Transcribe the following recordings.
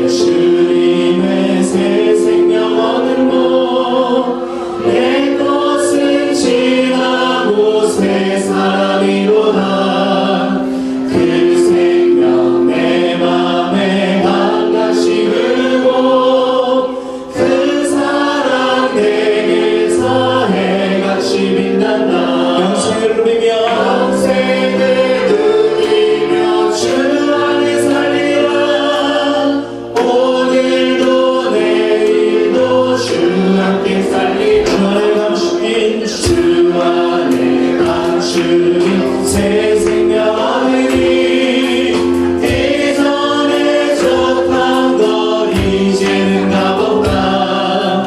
주님의 새 생명 얻는 곳 내 것은 지나고 새 사람이로다 그 생명 내 맘에 반갑이 흐르고 그 사랑 내게서 해같이 빛난다 영생을 누리며 주 안에 살리라 오늘도 내일도 주 함께 살리라 주 안에 감추인 새 생명 얻으니 이전에 좁은 걸 이제는 가보다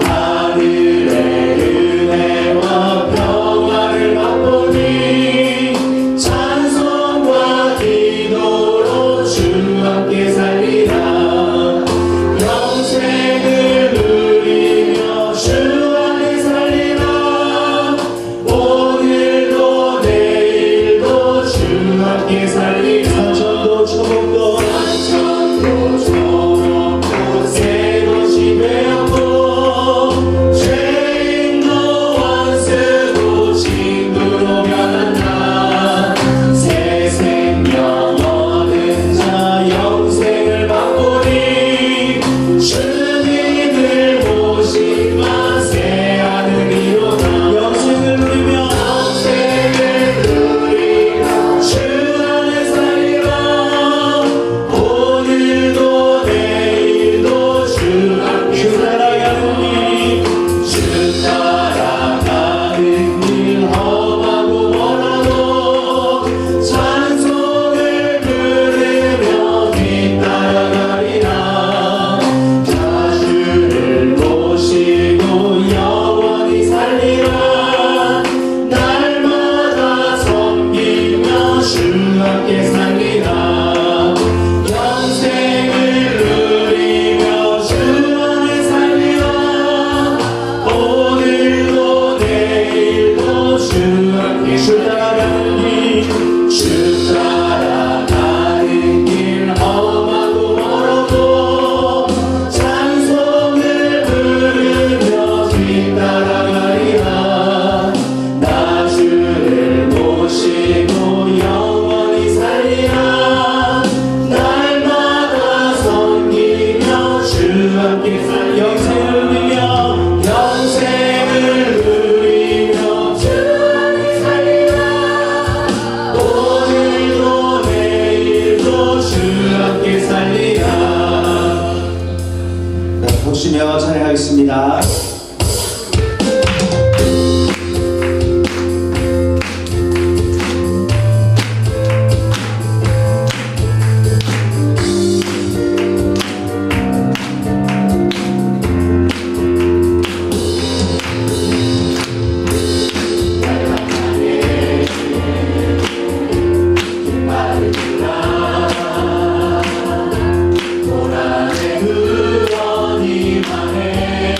하늘의 은혜와 평화를 맛보니 찬송과 기도로 주 함께 살리라 영생을 누리며 주 안에 살리라 오늘도 내일도 주 함께 살리라 산천도 초목도 새 것이 되었고 죄인도 원수도 친구로 변한다 새 생명 얻은 자 영생을 맛보니 주님을 모시마 새 하늘이로다 영생을 누리며 주 안에 살리라 오늘도 내일도 주 함께 살아가는 주 따라가는 길 험하고 멀어도 찬송을 부르며 뒤따라가리라 자 주를 모시고 영원히 살리라 날마다 섬기며 주 함께 살리라 영생을 누리며 주 안에 살리라 오늘도 내일도 주 함께 주 따라가는 길 험하고 멀어도 찬송을 부르며 뒤따라가리라 나 주를 모시고 영원히 살리라 날마다 섬기며 주 함께 살 영생을 누리며 주 안에 살리라 오늘도 내일도 주 함께 살리라 복시며 찬양하겠습니다. 고난의 그 원이 만해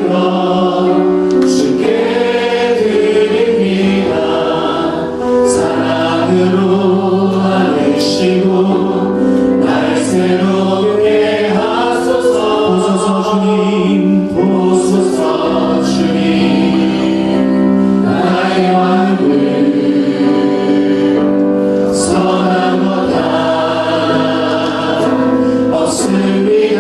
것 주께 드립니다. 사랑으로 안으시고 날 새롭게 하소서. 보소서 주님 나의 왕을 선한 것 하나 없습니다.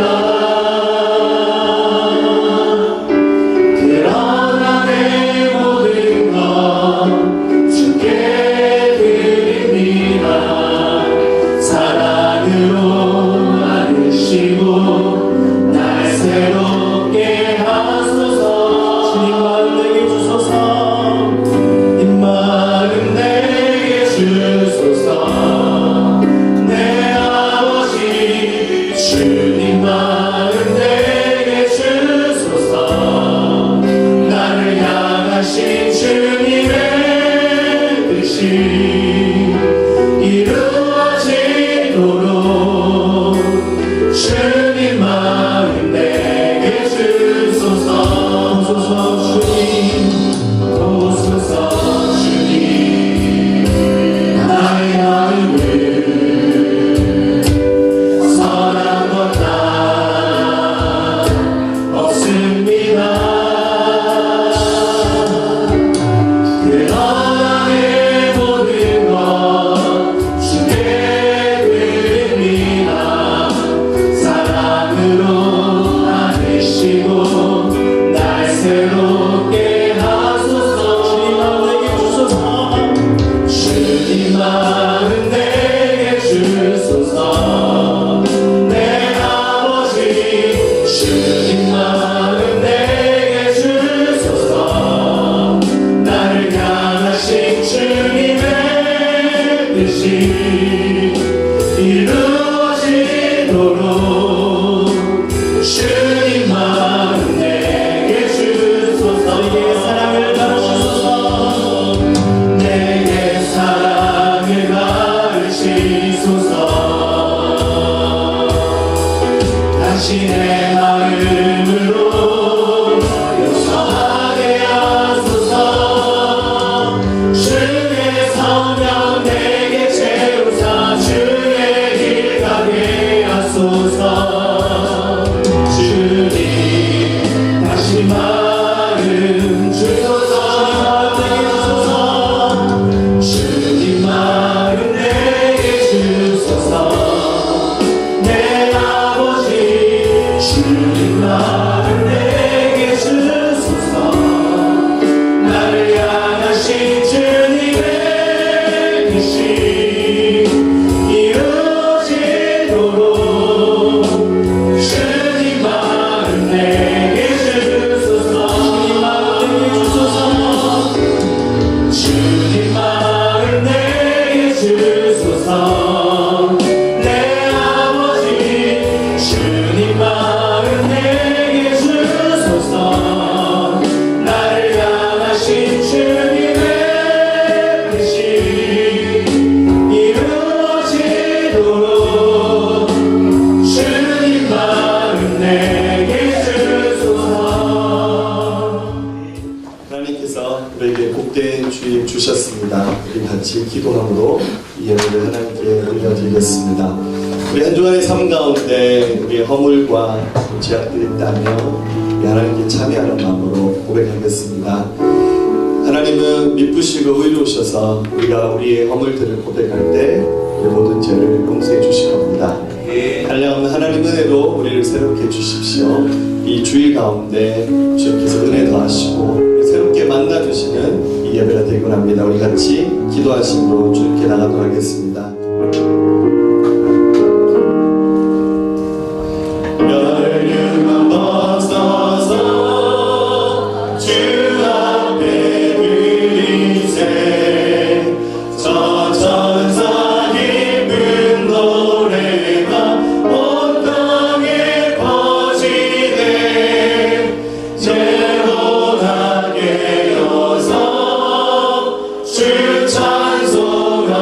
그러나 내 모든 것 주께 드립니다. 사랑으로 안으시고 날 새롭게 하소서. 주님 마음 내게 주소서. 이 마음 내게 주소서. 내 아버지 주님 마음 내게 주소서. 나를 향하신 주님의 뜻이 이루어지도록 주님 마음 내게 주소서. 보소서 주님 나의 마음을 선한 것 하나 없습니다. 그러나 내 모든 것 주께 드립니다. 사랑으로 안으시고 날 새롭게 하소서. 주님 마음 내게 주소서. 내 아버지 주님 마음 내게 주소서. 나를 향하신 주님의 뜻이 이루어지도록 주님 마음 내게 주소서. 내게 사랑을 가르치소서. 내게 사랑을 가르치소서. 당신의 마음으로 용서하게 하소서. 주의 성령 내게 채우사 주의 길 가게 하소서. 주님 다시 마음 주소서. 주님 마음 내게 주소서. 내 아버지 주님 마음 내게 주소서. 나를 향하신 주님의 뜻이 이루어지도록 주님 마음 내게 주소서. 주님 마음 내게 주소서. 내 아버지 주님 마음 내게 주소서. 나를 향하신 주님의 뜻이 이루어지도록 주님 마음 내게 주소서. 하나님께서 우리에게 복된 주임 주셨습니다. 우리 같이 기도함으로 이 예배를 하나님께 올려드리겠습니다. 우리 한 주간의 삶 가운데 우리의 허물과 죄악들이 있다며 우리 하나님께 참여하는 마음으로 고백하겠습니다. 하나님은 미쁘시고 의로우셔서 우리가 우리의 허물들을 고백할 때 우리 모든 죄를 용서해 주실 겁니다. 한량없는 하나님 은혜로 우리를 새롭게 해주십시오. 이 주일 가운데 주님께서 은혜 더하시고 새롭게 만나주시는 이 예배가 되곤 합니다. 우리 같이 기도하심으로 주님께 나가도록 하겠습니다. 멸류관 벗어서 주 앞에 드리세. 저 천사 기쁜 노래가 온 땅에 퍼지네. 제호하게 여서 주 찬송하여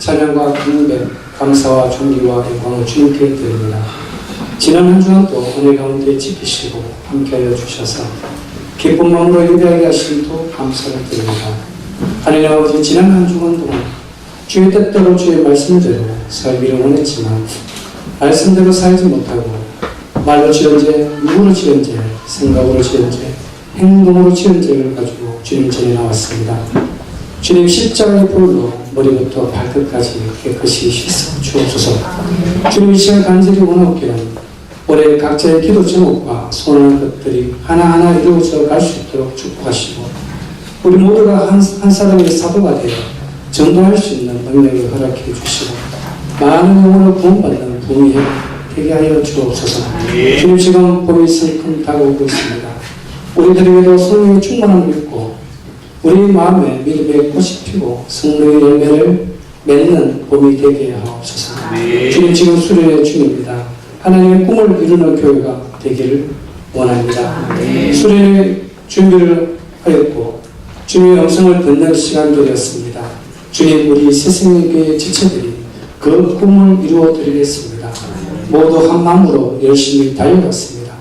찬양과 경배, 감사와 존귀와 영광을 주님께 드립니다. 지난 한 주간도 은혜 가운데 지키시고 함께하여 주셔서 기쁜 마음으로 예배하게 하심도 감사를 드립니다. 하나님 아버지, 지난 한 주간 동안 주의 뜻대로 주의 말씀대로 살기를 원했지만 말씀대로 살지 못하고 말로 지은 죄, 눈으로 지은 죄, 생각으로 지은 죄, 행동으로 지은 죄를 가지고 주님 전에 나왔습니다. 주님 십자가의 불로 머리부터 발끝까지 깨끗이 씻어 주옵소서. 주님 이 시간 간절히 원하옵기는 올해 각자의 기도 제목과 소원하는 것들이 하나하나 이루어져 갈 수 있도록 축복하시고 우리 모두가 한 사람의 사도가 되어 전도할 수 있는 능력을 허락해 주시고 많은 영혼을 구원받는 봄이 되게 하여 주옵소서. 주님 지금 봄이 슬금 다가오고 있습니다. 우리들에게도 성령의 충만함을 입고 우리 마음에 믿음의 꽃이 피고 성령의 열매를 맺는 봄이 되게 하옵소서. 주님 지금 수련의 중입니다. 하나님의 꿈을 이루는 교회가 되기를 원합니다. 수련의 준비를 하였고 주님의 음성을 듣는 시간들이었습니다. 주님, 우리 새생명교회 지체들이 그 꿈을 이루어 드리겠습니다. 모두 한 마음으로 열심히 달려갔습니다.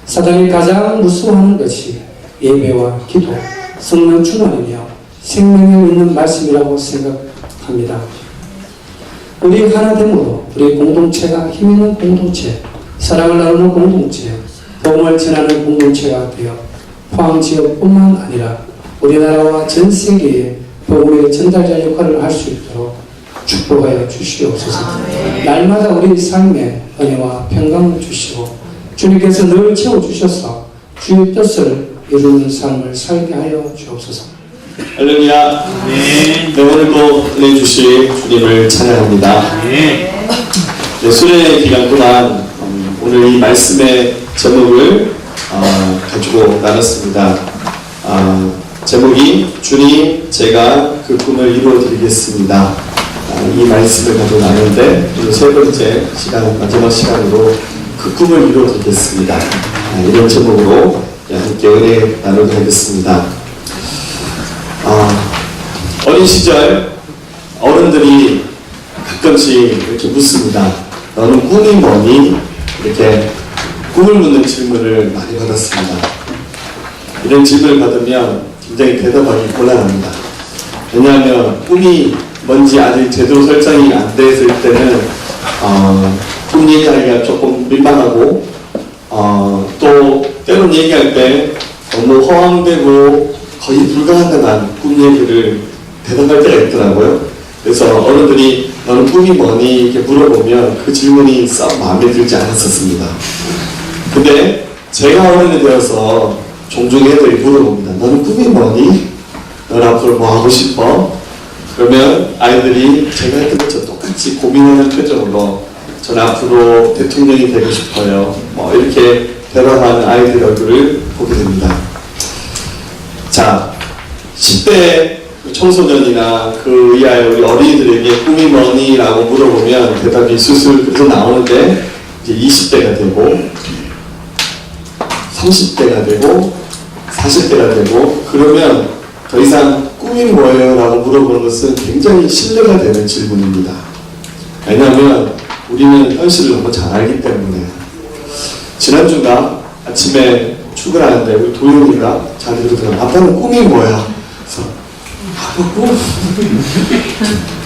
사단이 가장 무서워하는 것이 예배와 기도, 성령 충만이며 생명력 있는 말씀이라고 생각합니다. 우리 하나됨으로 우리 공동체가 힘있는 공동체, 사랑을 나누는 공동체, 복음을 전하는 공동체가 되어 포항 지역뿐만 아니라 우리나라와 전 세계에 복음의 전달자 역할을 할 수 있도록 축복하여 주시옵소서. 날마다 우리 삶에 은혜와 평강을 주시고 주님께서 늘 채워주셔서 주의 뜻을 이루는 삶을 살게 하여 주옵소서. 할렐루야. 네, 오늘도 은혜 주신 주님을 찬양합니다. 네, 수련의 기간 동안 오늘 이 말씀의 제목을 가지고 나눴습니다. 제목이 주님, 제가 그 꿈을 이루어 드리겠습니다. 이 말씀을 가지고 나누는데 오늘 세 번째 시간, 마지막 시간으로 그 꿈을 이루어 드리겠습니다. 이런 제목으로 함께 은혜 나누도록 하겠습니다. 어린 시절 어른들이 가끔씩 이렇게 묻습니다. 너는 꿈이 뭐니? 이렇게 꿈을 묻는 질문을 많이 받았습니다. 이런 질문을 받으면 굉장히 대답하기 곤란합니다. 왜냐하면 꿈이 뭔지 아직 제대로 설정이 안 됐을 때는 꿈 얘기하기가 조금 민망하고 또 때론 얘기할 때 너무 허황되고 거의 불가능한 꿈 얘기를 대답할 때가 있더라고요. 그래서 어른들이 너는 꿈이 뭐니? 이렇게 물어보면 그 질문이 썩 마음에 들지 않았었습니다. 근데 제가 어른이 되어서 종종 애들이 물어봅니다. 너는 꿈이 뭐니? 너는 앞으로 뭐 하고 싶어? 그러면 아이들이 제가 했던 것처럼 똑같이 고민하는 표정으로 저는 앞으로 대통령이 되고 싶어요. 뭐 이렇게 대답하는 아이들 얼굴을 보게 됩니다. 자, 10대 청소년이나 그 이하의 우리 어린이들에게 꿈이 뭐니? 라고 물어보면 대답이 술술 그래서 나오는데 이제 20대가 되고 30대가 되고 40대가 되고 그러면 더 이상 꿈이 뭐예요? 라고 물어보는 것은 굉장히 신뢰가 되는 질문입니다. 왜냐하면 우리는 현실을 너무 잘 알기 때문에. 지난주가 아침에 출근하는데 우리 도윤이가 자기도 그러더라고요. 아빠는 꿈이 뭐야? 그래서 아빠 꿈?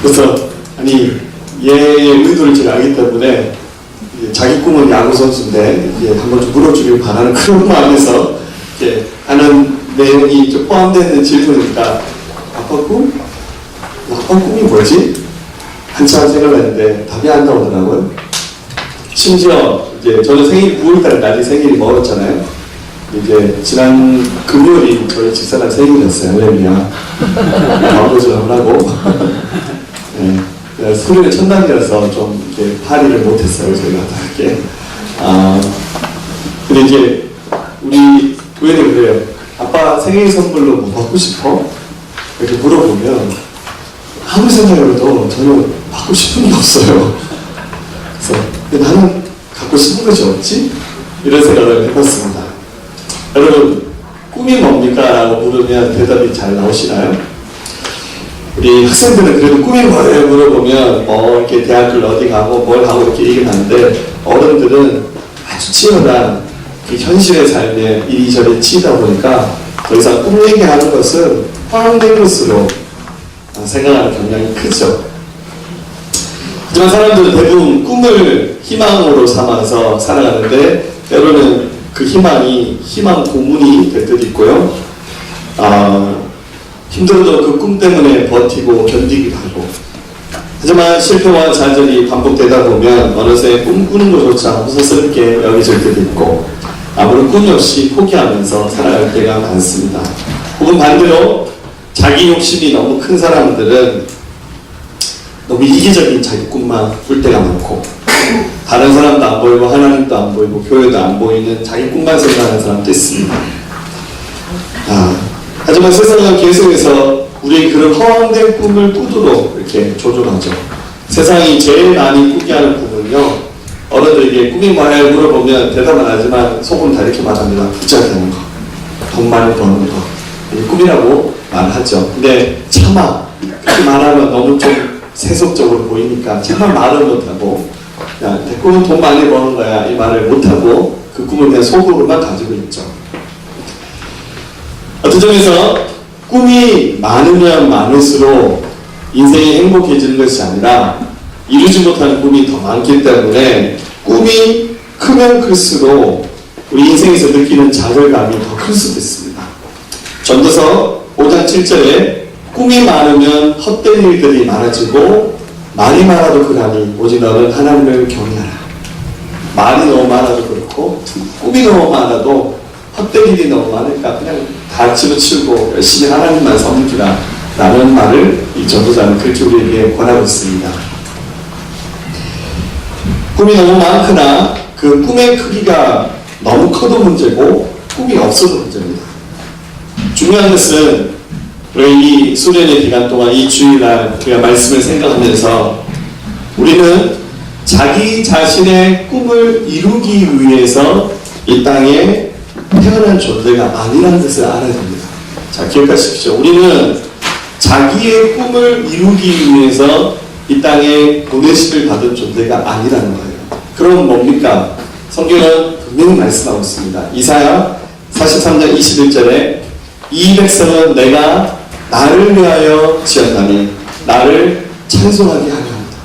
그래서 아니 얘의 의도를 제가 알기 때문에 자기 꿈은 야구선수인데 한번 좀 물어주길 바라는 그런 마음에서 이렇게 하는 내용이 좀 포함되어 있는 질문이니까 아빠 꿈? 아빠 꿈이 뭐지? 한참 생각했는데 답이 안 나오더라고요. 심지어 이제 저는 생일 9월달 날이 생일이 멀었잖아요. 이제 지난 금요일이 저희 집사람 생일이었어요. 할렐루야. 아버지 하고 네, 수련의 첫날이라서 좀 이렇게 파리를 못했어요. 저희가 이렇게. 근데 이제 우리 도현이 그래요. 아빠 생일 선물로 뭐 받고 싶어? 이렇게 물어보면 아무리 생각해도 전혀 받고 싶은 게 없어요. 그래서 근데 나는 갖고 싶은 것이 없지? 이런 생각을 해봤습니다. 여러분 꿈이 뭡니까? 라고 물으면 대답이 잘 나오시나요? 우리 학생들은 그래도 꿈이 뭐예요? 물어보면 뭐 이렇게 대학을 어디 가고 뭘 하고 이렇게 얘기하는데 어른들은 아주 치열한 그 현실의 삶에 이리저리 치이다 보니까 더 이상 꿈 얘기하는 것은 허황된 것으로 생각하는 경향이 크죠. 하지만 사람들은 대부분 꿈을 희망으로 삼아서 살아가는데 때로는 그 희망이 희망 고문이 될 때도 있고요. 힘들어도 그 꿈 때문에 버티고 견디기도 하고. 하지만 실패와 좌절이 반복되다 보면 어느새 꿈꾸는 것조차 무서스럽게 여겨질 때도 있고 아무런 꿈이 없이 포기하면서 살아갈 때가 많습니다. 혹은 반대로 자기 욕심이 너무 큰 사람들은 너무 이기적인 자기 꿈만 꿀 때가 많고 다른 사람도 안 보이고 하나님도 안 보이고 교회도 안 보이는 자기 꿈만 생각하는 사람도 있습니다. 하지만 세상은 계속해서 우리의 그런 허황된 꿈을 꾸도록 이렇게 조종하죠. 세상이 제일 많이 꾸게 하는 꿈은요, 어른들에게 꿈이 뭐예요? 물어보면 대답은 안 하지만 속은 다 이렇게 말합니다. 부자 되는 거, 돈 많이 버는 거, 꿈이라고 말하죠. 근데 차마 그렇게 말하면 너무 좀 세속적으로 보이니까 차마 말을 못하고 야, 내 꿈은 돈 많이 버는 거야 이 말을 못하고 그 꿈을 그냥 속으로만 가지고 있죠. 어떤 점에서 꿈이 많으면 많을수록 인생이 행복해지는 것이 아니라 이루지 못하는 꿈이 더 많기 때문에 꿈이 크면 클수록 우리 인생에서 느끼는 좌절감이 더 클 수도 있습니다. 전도서 5장 7절에 꿈이 많으면 헛된 일들이 많아지고 말이 많아도 그러하니 오직 너는 하나님을 경외하라. 말이 너무 많아도 그렇고 꿈이 너무 많아도 헛된 일이 너무 많으니까 그냥 다 집어치우고 열심히 하나님만 섬기라 라는 말을 이 전도자는 그렇게 우리에게 권하고 있습니다. 꿈이 너무 많거나 그 꿈의 크기가 너무 커도 문제고 꿈이 없어도 문제입니다. 중요한 것은 우리 이 수련의 기간 동안 이 주일날 우리가 말씀을 생각하면서 우리는 자기 자신의 꿈을 이루기 위해서 이 땅에 태어난 존재가 아니라는 것을 알아야 됩니다. 자, 기억하십시오. 우리는 자기의 꿈을 이루기 위해서 이 땅에 보내심을 받은 존재가 아니라는 거예요. 그럼 뭡니까? 성경은 분명히 말씀하고 있습니다. 이사야 43장 21절에 이 백성은 내가 나를 위하여 지었다니 나를 찬송하게 하려 합니다.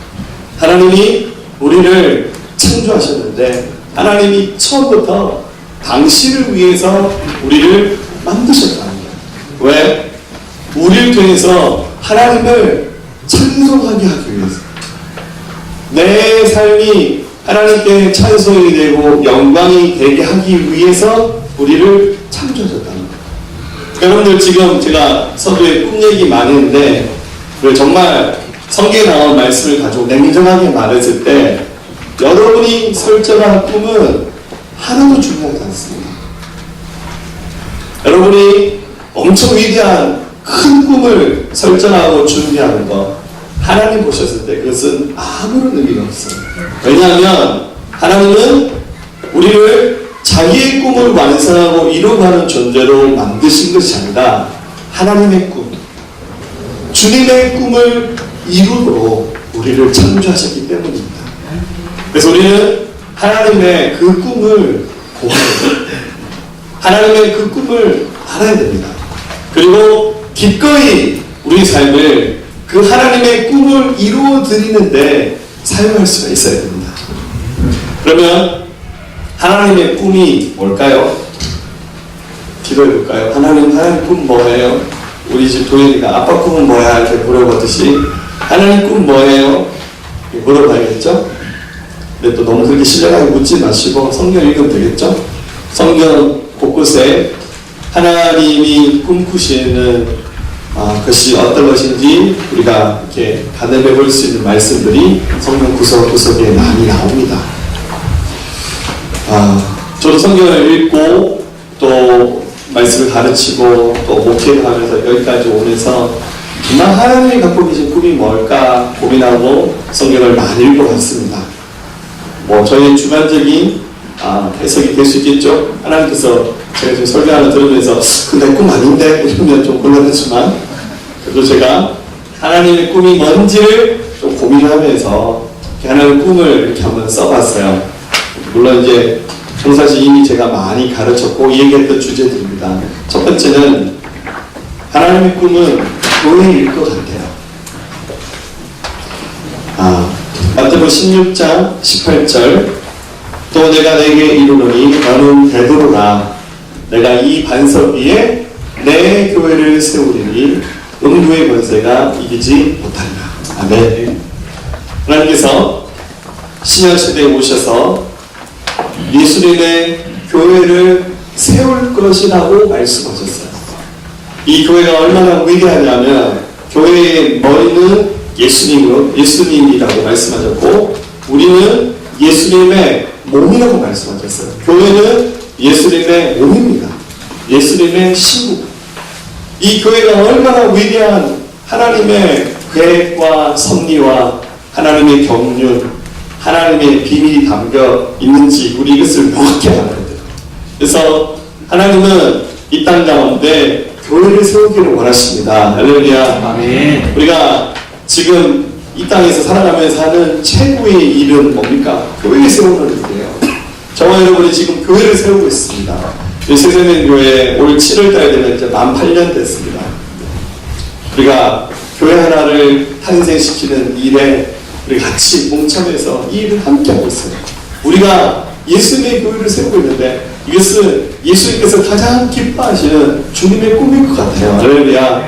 하나님이 우리를 창조하셨는데 하나님이 처음부터 당신을 위해서 우리를 만드셨다는 거예요. 왜? 우리를 통해서 하나님을 찬송하게 하기 위해서 내 삶이 하나님께 찬송이 되고 영광이 되게 하기 위해서 우리를 창조하셨다는 거예요. 여러분들 지금 제가 서두에 꿈 얘기 많이 했는데 정말 성경에 나온 말씀을 가지고 냉정하게 말했을 때 여러분이 설정한 꿈은 하나도 중요하지 않습니다. 여러분이 엄청 위대한 큰 꿈을 설정하고 준비하는 것 하나님 보셨을 때 그것은 아무런 의미가 없어요. 왜냐하면 하나님은 우리를 자기의 꿈을 완성하고 이루어가는 존재로 만드신 것이 아니라 하나님의 꿈, 주님의 꿈을 이루도록 우리를 창조하셨기 때문입니다. 그래서 우리는 하나님의 그 꿈을 구해야 됩니다. 하나님의 그 꿈을 알아야 됩니다. 그리고 기꺼이 우리 삶을 그 하나님의 꿈을 이루어 드리는데 사용할 수가 있어야 됩니다. 그러면 하나님의 꿈이 뭘까요? 기도해 볼까요? 하나님 꿈 뭐예요? 우리 집 도현이가 아빠 꿈은 뭐야? 이렇게 물어보듯이 하나님 꿈 뭐예요? 물어봐야겠죠? 근데 또 너무 그렇게 신뢰하게 묻지 마시고 성경 읽으면 되겠죠? 성경 곳곳에 하나님이 꿈꾸시는 것이 어떤 것인지 우리가 이렇게 가늠해 볼 수 있는 말씀들이 성경 구석구석에 많이 나옵니다. 저도 성경을 읽고 또 말씀을 가르치고 또 목회를 하면서 여기까지 오면서 정말 하나님이 갖고 계신 꿈이 뭘까 고민하고 성경을 많이 읽어봤습니다. 저희의 주관적인 해석이 될 수 있겠죠. 하나님께서 제가 지금 설교 하나 들으면서 그 내 꿈 아닌데 이러면 좀 곤란하지만 그래도 제가 하나님의 꿈이 뭔지를 좀 고민하면서 하나님의 꿈을 이렇게 한번 써봤어요. 물론 이제 사실 이미 제가 많이 가르쳤고 얘기했던 주제들입니다. 첫 번째는 하나님의 꿈은 교회일 것 같아요. 마태복음 16장 18절 또 내가 내게 이르노니 너는 베드로라 내가 이 반석 위에 내 교회를 세우리니 음부의 권세가 이기지 못하리라. 아멘. 하나님께서 신약시대에 오셔서 예수님의 교회를 세울 것이라고 말씀하셨어요. 이 교회가 얼마나 위대하냐면 교회의 머리는 예수님이라고 말씀하셨고 우리는 예수님의 몸이라고 말씀하셨어요. 교회는 예수님의 몸입니다. 예수님의 신부. 이 교회가 얼마나 위대한 하나님의 계획과 섭리와 하나님의 경륜, 하나님의 비밀이 담겨 있는지 우리 이것을 명확히 알아야 돼요. 그래서 하나님은 이 땅 가운데 교회를 세우기를 원하십니다. 할렐루야. 아멘. 우리가 지금 이 땅에서 살아가면서 하는 최고의 일은 뭡니까? 교회를 세우는 일이에요. 저와 여러분이 지금 교회를 세우고 있습니다. 세세men교회 올 7월달 되면 이제 만 8년 됐습니다. 우리가 교회 하나를 탄생시키는 일에 우리 같이 동참해서 이 일을 함께하고 있어요. 우리가 예수님의 교회를 세우고 있는데 이것은 예수님께서 가장 기뻐하시는 주님의 꿈일 것 같아요. 할렐루야.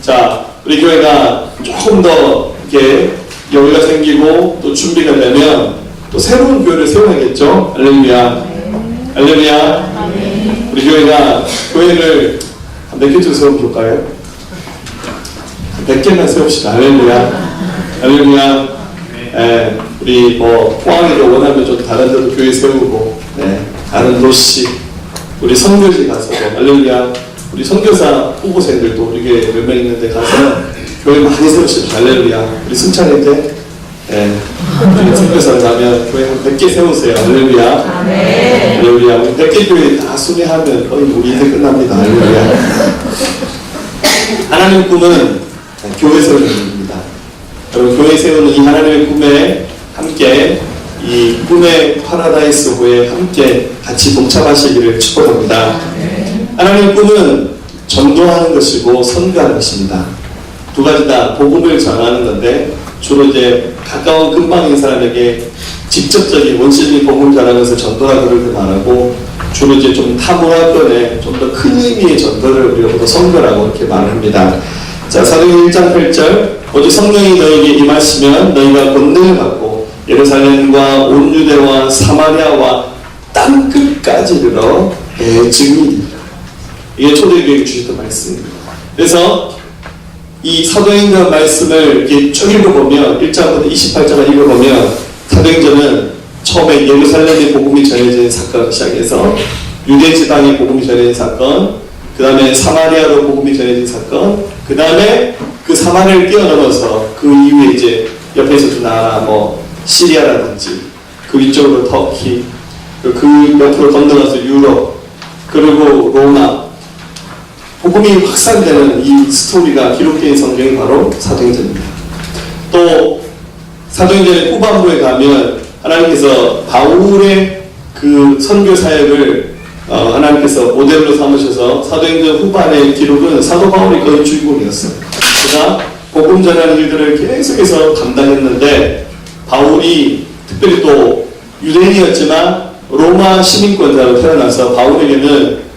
자, 우리 교회가 조금 더 이렇게 여유가 생기고 또 준비가 되면 또 새로운 교회를 세워야겠죠. 할렐루야. 할렐루야. 우리 교회가 교회를 몇 개쯤 세워볼까요? 100개만 세웁시다. 할렐루야. 할렐루야. 우리 뭐 포항에도 원하면 좀 다른 데도 교회 세우고 다른 도시 우리 선교지 가서 할렐루야. 우리 선교사 후보생들도 우리 몇 명 있는데 가서 교회 많이 세우십시오. 할렐루야. 우리 승찬인데 우리 선교사를 가면 교회 한 100개 세우세요. 할렐루야. 할렐루야. 우리 100개 교회 다 순회하면 거의 우리 인생 끝납니다. 할렐루야. 하나님의 꿈은 교회 세우는 일입니다. 여러분 교회 세우는 이 하나님의 꿈에 함께 이 꿈의 파라다이스호에 함께 같이 동참하시기를 축복합니다. 하나님의 꿈은 전도하는 것이고 선교하는 것입니다. 두 가지 다 복음을 전하는 건데 주로 이제 가까운 근방인 사람에게 직접적인 원시적인 복음을 전하는 것을 전도라 그렇게 말하고 주로 이제 좀 타문화권에 좀 더 큰 의미의 전도를 우리가 보통 선교라고 이렇게 말합니다. 자, 사도행전 1장 8절 오직 성령이 너에게 임하시면 너희가 권능을 받고 예루살렘과 온 유대와 사마리아와 땅 끝까지 이르러 내 증인이라. 이게 초대교회에 주셨던 말씀입니다. 그래서 이 사도행전 말씀을 이렇게 쭉 읽어보면 1장부터 28장을 읽어보면 사도행전은 처음에 예루살렘의 복음이 전해진 사건 시작해서 유대 지방의 복음이 전해진 사건, 그 다음에 사마리아로 복음이 전해진 사건, 그 다음에 그 사마리아를 뛰어넘어서 그 이후에 이제 옆에서 두 나라 뭐 시리아라든지 그 위쪽으로 터키, 그 옆으로 건너가서 유럽, 그리고 로마 복음이 확산되는 이 스토리가 기록된 성경이 바로 사도행전입니다. 또 사도행전의 후반부에 가면 하나님께서 바울의 그 선교 사역을 하나님께서 모델로 삼으셔서 사도행전 후반의 기록은 사도 바울이 거의 주인공이었어요. 그가 복음 전하는 일들을 계속해서 감당했는데 바울이 특별히 또 유대인이었지만 로마 시민권자로 태어나서 바울에게는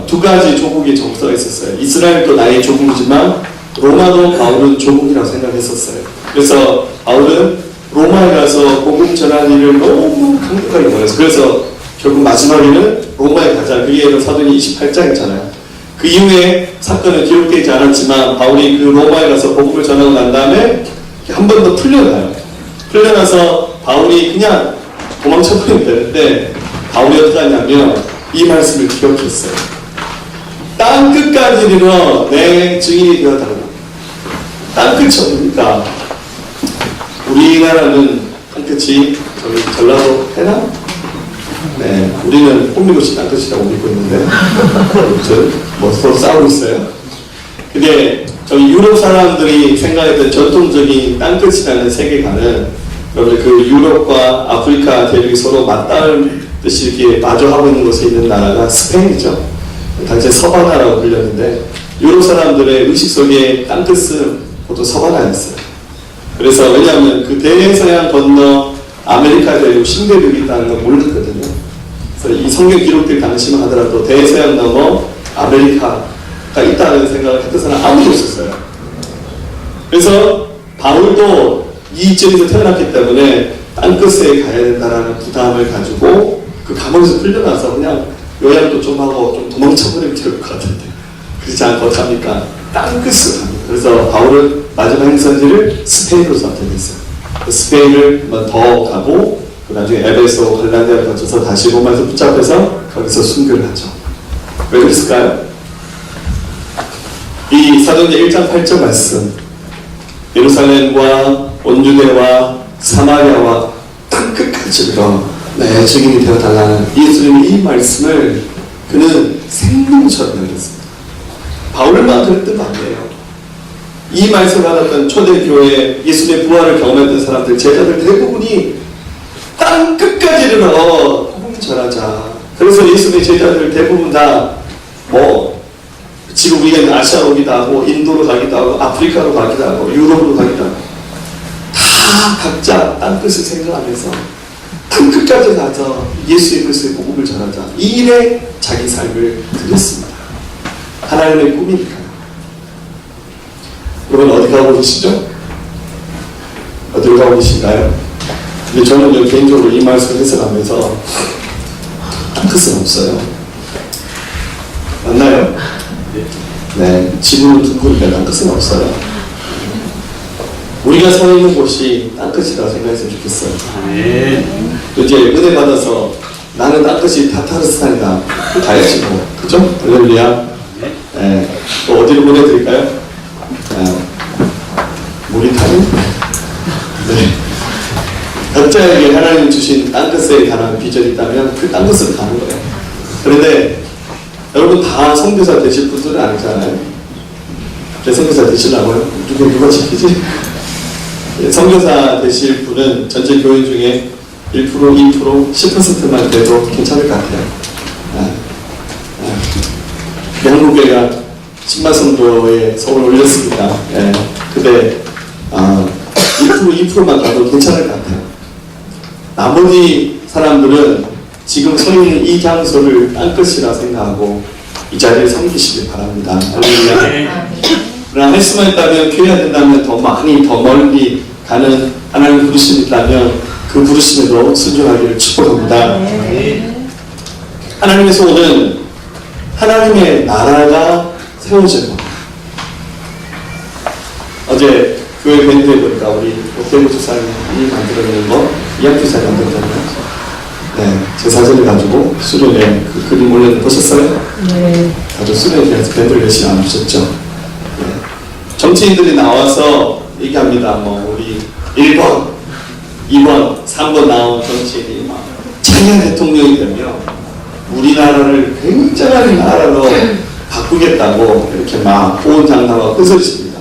두 가지 조국의 정서가 있었어요. 이스라엘도 나의 조국이지만 로마도 바울은 조국이라고 생각했었어요. 그래서 바울은 로마에 가서 복음 전하는 일을 너무 강력하게 원했어요. 그래서 결국 마지막에는 로마에 가자. 그게 사도행전 28장이잖아요. 그 이후에 사건은 기록되지 않았지만 바울이 그 로마에 가서 복음을 전하고 난 다음에 한 번 더 풀려나요. 풀려나서 바울이 그냥 도망쳐버리면 되는데 바울이 어떻게 하냐면 이 말씀을 기억했어요. 땅 끝까지 이르러 내 증인이 되었다고. 땅 끝이 어딥니까? 우리나라는 땅 끝이 저기 전라도 해남? 네, 우리는 홍미도시 땅끝이라고 믿고 있는데 아무튼 뭐 서로 싸우고 있어요. 근데 저희 유럽 사람들이 생각했던 전통적인 땅끝이라는 세계관은 여러분들 그 유럽과 아프리카 대륙이 서로 맞닿듯이 이렇게 마주하고 있는 곳에 있는 나라가 스페인이죠. 당시에 서바나라고 불렸는데 유럽 사람들의 의식 속에 땅끝은 보통 서바나였어요. 그래서 왜냐하면 그 대서양 건너 아메리카 대륙 신대륙이 있다는 걸 몰랐거든요. 그래서 이 성경 기록들 당시만 하더라도 대서양 넘어 아메리카가 있다는 생각을 했던 사람 아무도 없었어요. 그래서 바울도 이 지역에서 태어났기 때문에 땅끝에 가야 된다는 부담을 가지고 그 감옥에서 풀려나서 그냥 요양도 좀 하고 좀 도망쳐버리면 될 것 같은데 그렇지 않고 어떡합니까? 땅끝으로 갑니다. 그래서 바울은 마지막 행선지를 스페인으로 선택했어요. 스페인을 한번 더 가고 그 나중에 에베소, 갈라디아를 거쳐서 다시 로마에서 붙잡혀서 거기서 순교를 하죠. 왜 그랬을까요? 이 사도행전 1장 8절 말씀, 예루살렘과 온유대와 사마리아와 땅끝까지로 내 증인이 되어달라는 예수님의 이 말씀을 그는 생명처럼 여겼습니다. 바울만 그랬던 거 아니에요. 이 말씀을 받았던 초대교회 예수님의 부활을 경험했던 사람들, 제자들 대부분이 땅끝까지 이르러 복음 전하자. 그래서 예수님의 제자들 대부분 다 지금 우리가 아시아로 가기도 하고 인도로 가기도 하고 아프리카로 가기도 하고 유럽으로 가기도 하고 다 각자 땅끝을 생각하면서 땅끝까지 가서 예수의 그리스도의 복음을 전하자. 이 일에 자기 삶을 드렸습니다. 하나님의 꿈이니까요. 여러분 어디 가고 계시죠? 어디로 가고 계신가요? 근데 저는 개인적으로 이 말씀을 해석하면서 땅끝은 없어요. 맞나요? 네, 지구는 둥근데 땅끝은 없어요. 우리가 서 있는 곳이 땅끝이라고 생각했으면 좋겠어요. 이제 은혜 받아서 나는 땅끝이 타타르스탄이다. 가야지 뭐. 그죠? 할렐루야. 네. 또 어디로 보내드릴까요? 모리타니? 네. 각자에게 하나님 주신 땅끝에 관한 비전이 있다면 그 땅끝으로 가는 거예요. 그런데 여러분 다 선교사 되실 분들은 아니잖아요. 선교사 되시려고요? 누가 지키지? 선교사 되실 분은 전체 교인 중에 1%, 2%, 10%만 돼도 괜찮을 것 같아요. 한국교회가 10만 성도에 서울 올렸습니다. 근데 1%, 2%만 가도 괜찮을 것 같아요. 나머지 사람들은 지금 서 있는 이 장소를 땅끝이라 생각하고 이 자리에 섬기시길 바랍니다. 그러나 할 수만 있다면 교회가 된다면 더 많이 더 멀리 가는 하나님 부르심이 있다면 그 부르심에도 순종하기를 축복합니다. 하나님의 소원은 하나님의 나라가 세워질 겁니다. 어제 교회 밴드에 보니까 우리 오태무 집사님이 만들어내는 거 이학기사에 만들었잖아요. 네, 제 사진을 가지고 수련회 그 그림 올렸는 거 보셨어요? 네. 다들 수련회에 대해서 밴드를 열심히 안 주셨죠? 네. 정치인들이 나와서 얘기합니다. 우리 1번, 2번, 3번 나온 정치인이 막 자기가 대통령이 되면 우리나라를 굉장한 나라로 바꾸겠다고 이렇게 막 호언장담하고 큰소리칩니다.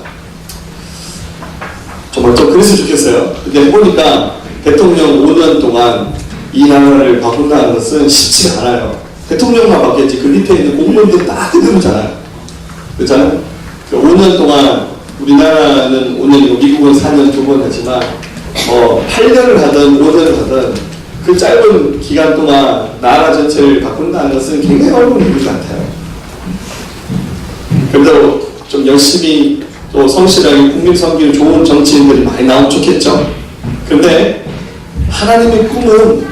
정말 좀 그랬으면 좋겠어요. 근데 해보니까 대통령 5년 동안 이 나라를 바꾼다는 것은 쉽지가 않아요. 대통령만 바뀌었지 그 밑에 있는 공무원들 다 그대로잖아요. 그렇잖아요? 5년 동안 우리나라는 5년이고 미국은 4년 2번 하지만 8년을 하든 5년을 하든 그 짧은 기간 동안 나라 전체를 바꾼다는 것은 굉장히 어려운 일일 것 같아요. 그래도 좀 열심히 또 성실하게 국민 섬기는 좋은 정치인들이 많이 나오면 좋겠죠. 그런데 하나님의 꿈은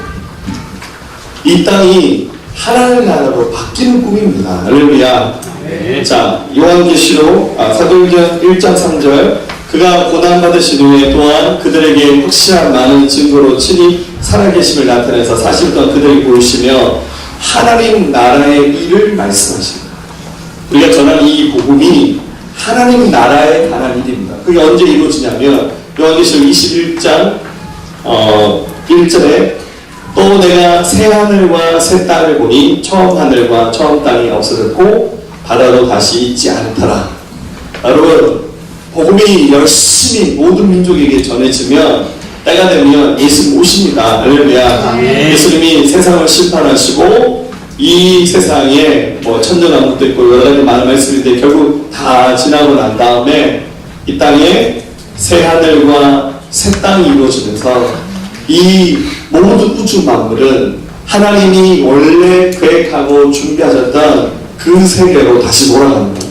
이 땅이 하나님의 나라로 바뀌는 꿈입니다. 할렐루야. 네. 자, 요한계시록 사도행전 1장 3절 그가 고난받으신 후에 또한 그들에게 확실한 많은 증거로 친히 살아계심을 나타내서 사실과 그들이 보이시며 하나님 나라의 일을 말씀하십니다. 우리가 전한 이 복음이 하나님 나라에 관한 일입니다. 그게 언제 이루어지냐면 요한계시록 21장 1절에 또 내가 새 하늘과 새 땅을 보니 처음 하늘과 처음 땅이 없어졌고 바다도 다시 있지 않더라. 여러분 복음이 열심히 모든 민족에게 전해지면 때가 되면 예수님 오십니다. 할렐루야. 아멘. 예수님이 세상을 심판하시고 이 세상에 뭐 천정한국도 있고 여러 가지 많은 말씀인데 결국 다 지나고 난 다음에 이 땅에 새 하늘과 새 땅이 이루어지면서 이 모든 우주 만물은 하나님이 원래 계획하고 준비하셨던 그 세계로 다시 돌아갑니다.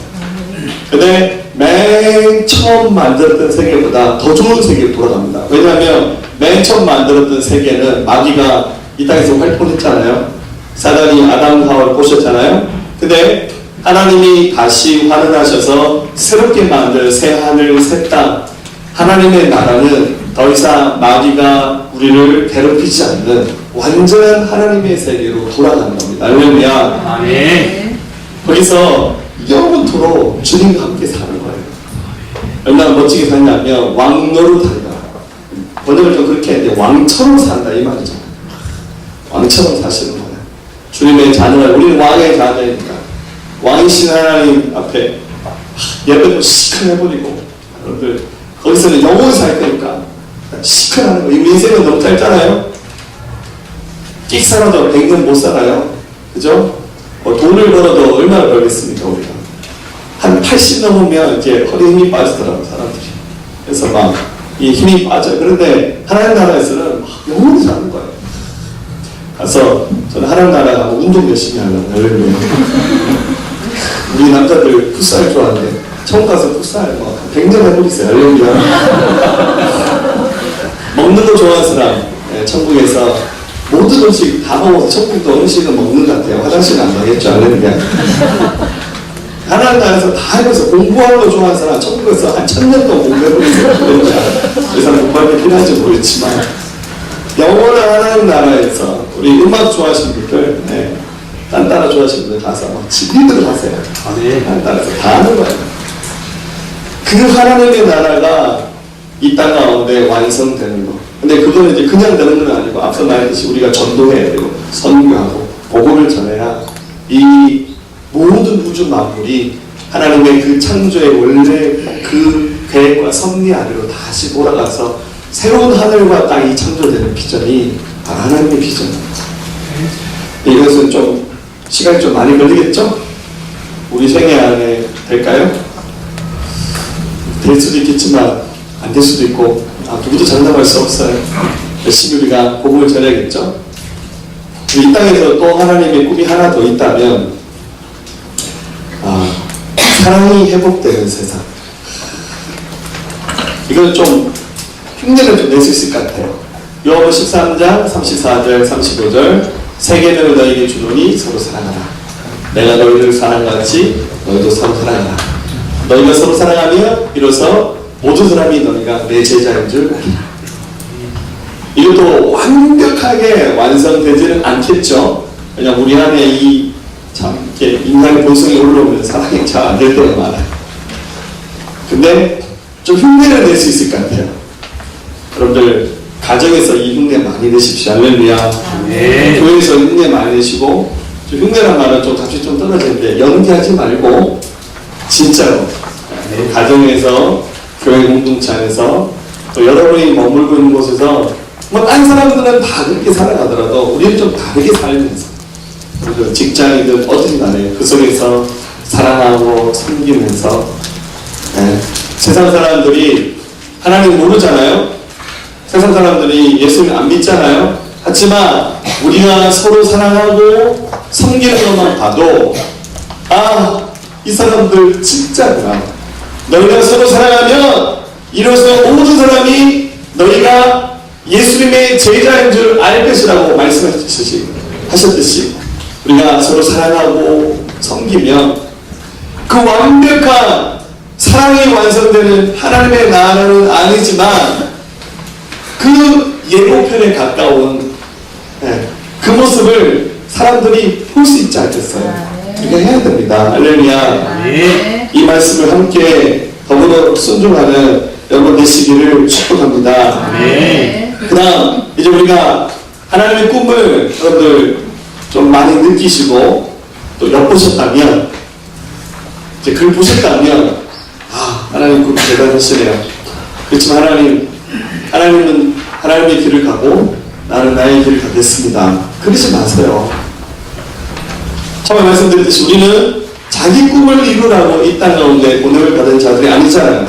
근데 맨 처음 만들었던 세계보다 더 좋은 세계로 돌아갑니다. 왜냐하면 맨 처음 만들었던 세계는 마귀가 이 땅에서 활동했잖아요. 사단이 아담과 하와를 꼬셨잖아요. 근데 하나님이 다시 환원하셔서 새롭게 만들 새 하늘 새 땅, 하나님의 나라는 더 이상 마귀가 우리를 괴롭히지 않는 완전한 하나님의 세계로 돌아가는 겁니다. 할렐루야. 아멘. 거기서 영원토록 주님과 함께 사는 거예요. 얼마나 멋지게 사냐면 왕노로 산다. 번역을 좀 그렇게 했는데 왕처럼 산다 이 말이죠. 왕처럼 사시는 거예요. 주님의 자녀가 우리는 왕의 자녀입니다. 왕이신 하나님 앞에 예배도 시큰해버리고 여러분들 거기서는 영원히 살 거니까 시큰하는 거예요. 우리 인생은 너무 짧잖아요. 끽 살아도 100년 못 살아요. 그죠? 돈을 벌어도 얼마나 벌겠습니까 우리가. 한 80 넘으면 이제 허리 힘이 빠지더라고요 사람들이. 그래서 막 이 힘이 빠져요. 그런데 하나님 나라에서는 영원히 사는 거예요. 가서 저는 하나님 나라 가고 운동 열심히 하려고 할렐루야. 우리 남자들 풋살 좋아하는데 처음 가서 풋살 뭐 100년 해버리세요. 할렐루야. 먹는 거 좋아하는 사람 천국에서 모든 음식 다 먹어서 천국도 음식은 먹는 것 같아요. 화장실은 안 가겠죠. 할렐루야. 하나님 나라에서 다 해서 공부하는 거 좋아하는 사람 천국에서 한 1000년 동안 공부해버리세요. 그 사람 공부할 게 필요한지 모르겠지만 영원한 하나님 나라에서 우리 음악 좋아하시는 분들 딴 따라 좋아하시는 분들 가서 막 진리대로 하세요. 하나님 나라에서 다 하는 거예요. 그 하나님의 나라가 이 땅 가운데 완성되는 거. 근데 그거는 이제 그냥 되는 건 아니고 앞서 말했듯이 우리가 전도해야 되고 선교하고 복음을 전해야 이 모든 우주 만물이 하나님의 그 창조의 원래 그 계획과 섭리 아래로 다시 돌아가서 새로운 하늘과 땅이 창조되는 비전이 하나님의 비전입니다. 이것은 좀 시간이 좀 많이 걸리겠죠? 우리 생애 안에 될까요? 될 수도 있겠지만 안 될 수도 있고 누구도 장담할 수 없어요. 열심히 우리가 복음을 전해야겠죠? 이 땅에서 또 하나님의 꿈이 하나 더 있다면 사랑이 회복되는 세상. 이건 좀 흉내를 좀 낼 수 있을 것 같아요. 요한복음 13장 34절 35절 새 계명을 너희에게 주노니 서로 사랑하라. 내가 너희를 사랑같이 너희도 서로 사랑하라. 너희가 서로 사랑하면 비로소 모든 사람이 너희가 내 제자인 줄 알리라. 이것도 완벽하게 완성되지는 않겠죠. 그냥 우리 안에 이 참 이렇게 인간의 본성이 올라오면 사랑이 잘 안 될 때가 많아요. 근데 좀 흉내를 낼 수 있을 것 같아요. 여러분들 가정에서 이 흉내 많이 내십시오. 할렐루야. 네. 교회에서 흉내 많이 내시고 좀 흉내란 말은 좀 값이 좀 떨어지는데 연기하지 말고 진짜로 가정에서 교회 공동체 안에서 또 여러분이 머물고 있는 곳에서 뭐 딴 사람들은 다 그렇게 살아가더라도 우리는 좀 다르게 살면서 직장이든 어디든 간에 그 속에서 사랑하고 섬기면서 세상 사람들이 하나님 모르잖아요. 세상 사람들이 예수님 안 믿잖아요. 하지만 우리가 서로 사랑하고 섬기는 것만 봐도 이 사람들 진짜구나. 너희가 서로 사랑하면 이로써 모든 사람이 너희가 예수님의 제자인 줄 알 것이라고 말씀하셨듯이 우리가 서로 사랑하고 섬기면 그 완벽한 사랑이 완성되는 하나님의 나라는 아니지만 그 예고편에 가까운 그 모습을 사람들이 볼 수 있지 않겠어요? 우리가 해야 됩니다. 할렐루야. 네. 이 말씀을 함께 더불어 순종하는 여러분 되시기를 축복합니다. 네. 그 다음 이제 우리가 하나님의 꿈을 여러분들 좀 많이 느끼시고 또 엿보셨다면 이제 글 보셨다면 하나님 그 대단하시네요. 그렇지만 하나님은 하나님의 길을 가고 나는 나의 길을 가겠습니다. 그러지 마세요. 처음에 말씀드렸듯이 우리는 자기 꿈을 이루라고 이 땅 가운데 보냄을 받은 자들이 아니잖아요.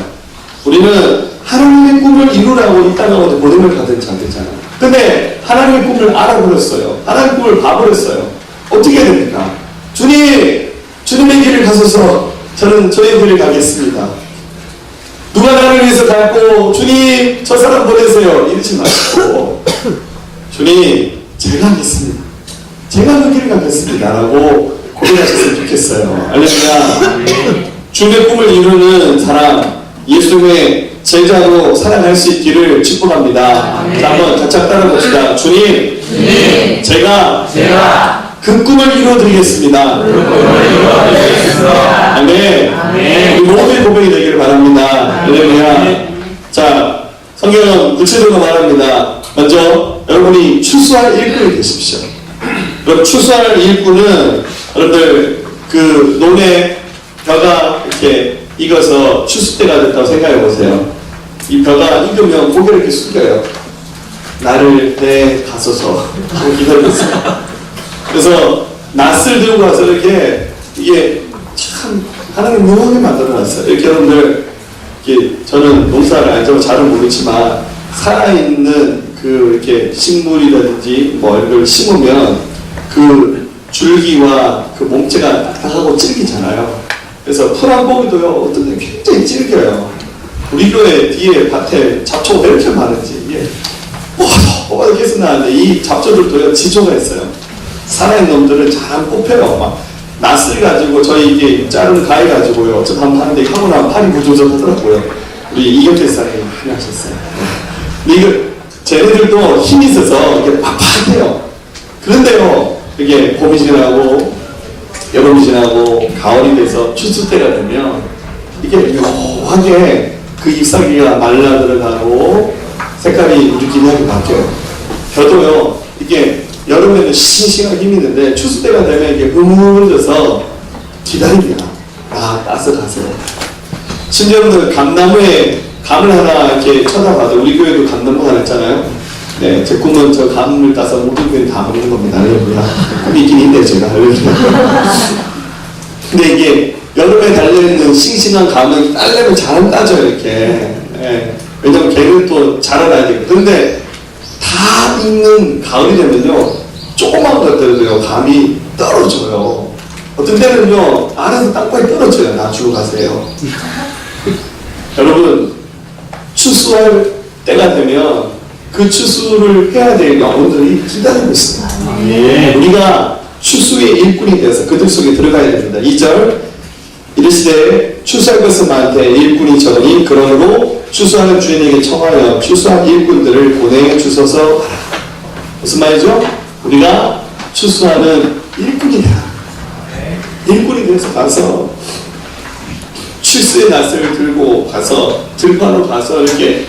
우리는 하나님의 꿈을 이루라고 이 땅 가운데 보냄을 받은 자들이잖아요. 근데 하나님의 꿈을 알아버렸어요. 하나님의 꿈을 봐버렸어요. 어떻게 해야 됩니까? 주님의 길을 가소서. 저는 저의 길을 가겠습니다. 누가 나를 위해서 갈고 주님 저 사람 보내세요. 이러지 마시고 주님 제가 하겠습니다. 제가 그 길을 가겠습니다. 라고 고백하셨으면 좋겠어요. 알렐루야. 주님의 꿈을 이루는 사람 예수님의 제자로 살아갈 수 있기를 축복합니다. 자, 한번 같이 따라 봅시다. 주님 제가 그 꿈을 이루어드리겠습니다. 아멘. 우리 모두의 고백이 되기를 바랍니다. 할렐루야. 자, 성경은 구체적으로 말합니다. 먼저 여러분이 추수할 일꾼이 되십시오. 그럼 추수할 일꾼은 여러분들 그 논에 벼가 이렇게 익어서 추수 때가 됐다고 생각해 보세요. 이 벼가 익으면 고개를 이렇게 숙여요. 나를 내 가소서 하고 기다렸어요. 그래서 낫을 들고 가서 이렇게 이게 참 하나님 묘하게 만들어놨어요. 이렇게 여러분들 이렇게 저는 농사를 알죠. 잘은 모르지만 살아있는 그 이렇게 식물이라든지 뭐 이런 걸 심으면 그 줄기와 그 몸체가 딱딱하고 질기잖아요. 그래서 풀한봉이도요 어떤 데 굉장히 질겨요. 우리 교회 뒤에 밭에 잡초가 이렇게 많은지 이게 이렇게 해서 나는데 이 잡초들도요 지초가 있어요. 살아있는 놈들은 잘 뽑혀요. 막 낫을 가지고 저희 이게 자른 가위 가지고요. 어쩌다 한번 하는데 하고 나면 팔이 부족하더라고요. 우리 이경태 사장님이 많이 하셨어요. 근데 이거 쟤네들도 힘이 있어서 이렇게 팍팍해요. 그런데요 이게 봄이 지나고 여름이 지나고 가을이 돼서 추수 때가 되면 이게 묘하게 그 잎사귀가 말라 들어가고 색깔이 우리끼리하게 바뀌어요. 벼도요 이게 여름에는 싱싱하게 힘이 있는데 추수 때가 되면 이게 흐물져서 기다립니다. 따서 가세요. 심지어 여러분들 감나무에 감을 하나 이렇게 쳐다봐도 우리 교회도 감나무 하나 있잖아요. 네, 제 꿈은 저 감을 따서 모든 교회 다 먹는 겁니다. 할렐루야. 꿈이 있긴 있는데 제가 할렐루야. 근데 이게 여름에 달려있는 싱싱한 감은 따려면 잘 따져요 이렇게. 네. 왜냐면 걔는 또 자라나야 되고. 근데 다 익는 가을이 되면요 조그만 것들도요 감이 떨어져요. 어떤 때는요 알아서 땅바닥에 떨어져요. 나 주고 가세요. 여러분 추수할 때가 되면 그 추수를 해야 될 영혼들이 기다리고 있습니다. 우리가 추수의 일꾼이 되어서 그들 속에 들어가야 됩니다. 2절 이르시되 추수할 것은 많되 일꾼이 적으니 그러므로 추수하는 주인에게 청하여 추수한 일꾼들을 보내 주소서 하라. 무슨 말이죠? 우리가 추수하는 일꾼이 되라. 일꾼이 돼서 가서 추수의 낫을 들고 가서 들판으로 가서 이렇게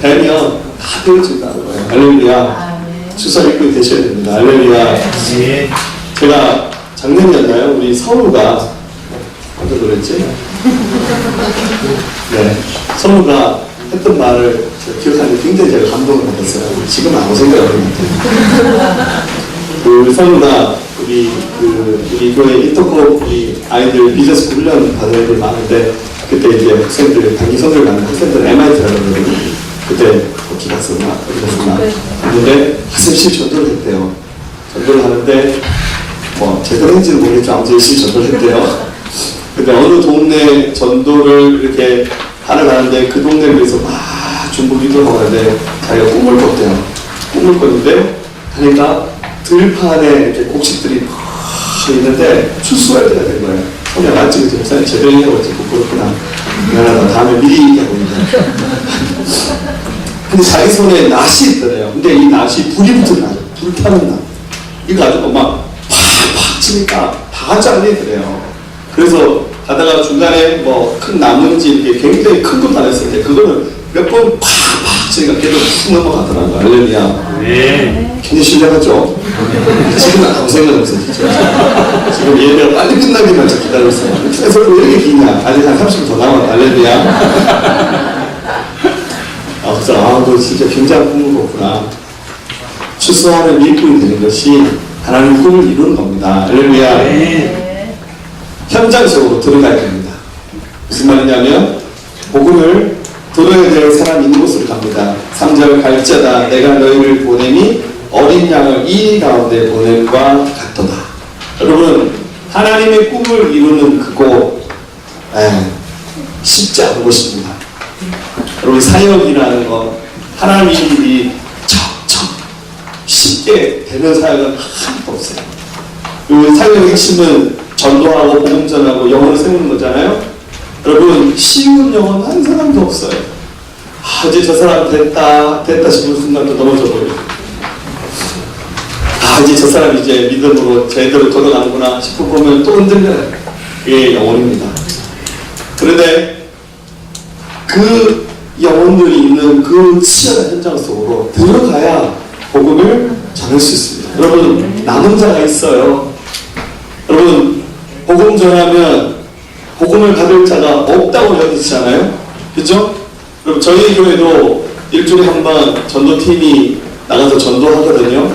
배면 다 되어진다는 거예요. 할렐루야. 추수할 일꾼이 되셔야 됩니다. 할렐루야. 제가 작년이었나요? 우리 성우가 어떤 노래였지? 네, 성우가 했던 말을 기억하는데 굉장히 제가 감동을 받았어요. 지금은 아무 생각 없는 것 같아요. 그 성우가 우리 교회 인터컵 우리 아이들 비즈니스 훈련 받은 애들 많은데 그때 이제 학생들 단기 선들 가는 학생들 MIT라고 그러거든요. 그때 어디 갔었나 했는데 학생실 전도를 했대요. 전도를 하는데 뭐 제대로 했는지는 모르겠지만 아무튼 열심히 전도를 했대요. 근데 어느 동네 전도를 이렇게 하러 가는데 그 동네를 위해서 막 중국 기도를 하는데 자기가 꿈을 꿨대요. 꿈을 꿨는데 하니까 들판에 이렇게 곡식들이 막 있는데 추수할 때가 된 거예요. 그냥 맞지 그죠? 목사님 제대로 얘기하고 있고 그렇구나. 미안하다. 다음에 미리 얘기하고 있는데. 근데 자기 손에 낫이 있더래요. 근데 이 낫이 불이 붙은 낫, 불타는 낫. 이거 가지고 막 팍팍 치니까 다 잘리더래요. 그래서 가다가 중간에 뭐 큰 나무인지 이렇게 굉장히 큰 것도 안 했을 때 그거는 몇 번 팍팍 치니까 계속 쑥 넘어가더라고요. 할렐루야. 네. 굉장히 신뢰하죠? 지금은 아무 생각 없어요, 진짜. 지금 예배가 빨리 끝나기만 기다리고 있어요. 계속 왜 이렇게 기냐? 아직 한 30분 더 남았다, 할렐루야. 그래서, 너 진짜 굉장한 꿈을 꿨구나. 추수하는 일꾼이 되는 것이 하나님의 꿈을 이루는 겁니다. 할렐루야. 네. 현장 속으로 들어가야 됩니다. 무슨 말이냐면, 복음을 들어야 될 사람이 있는 곳으로 갑니다. 3절 갈지어다 내가 너희를 보내니 어린 양을 이 가운데 보냄과 같도다. 여러분, 하나님의 꿈을 이루는 그곳 쉽지 않은 곳입니다. 여러분, 사역이라는 건 하나님의 일이 척척 쉽게 되는 사역은 하나도 없어요. 그 사역의 핵심은 전도하고 복음 전하고 영혼을 세우는 거잖아요. 여러분, 쉬운 영혼 한 사람도 없어요. 이제 저 사람 됐다 싶은 순간도 넘어져 버려요. 이제 저 사람 이제 믿음으로 제대로 걸어가는구나 싶어 보면 또 흔들려요. 그게 영혼입니다. 그런데 그 영혼들이 있는 그 치열한 현장 속으로 들어가야 복음을 전할 수 있습니다. 여러분, 남은 자가 있어요. 여러분, 복음 전하면 복음을 받을 자가 없다고 여기시잖아요. 그죠? 그럼 저희 교회도 일주일에 한 번 전도팀이 나가서 전도하거든요.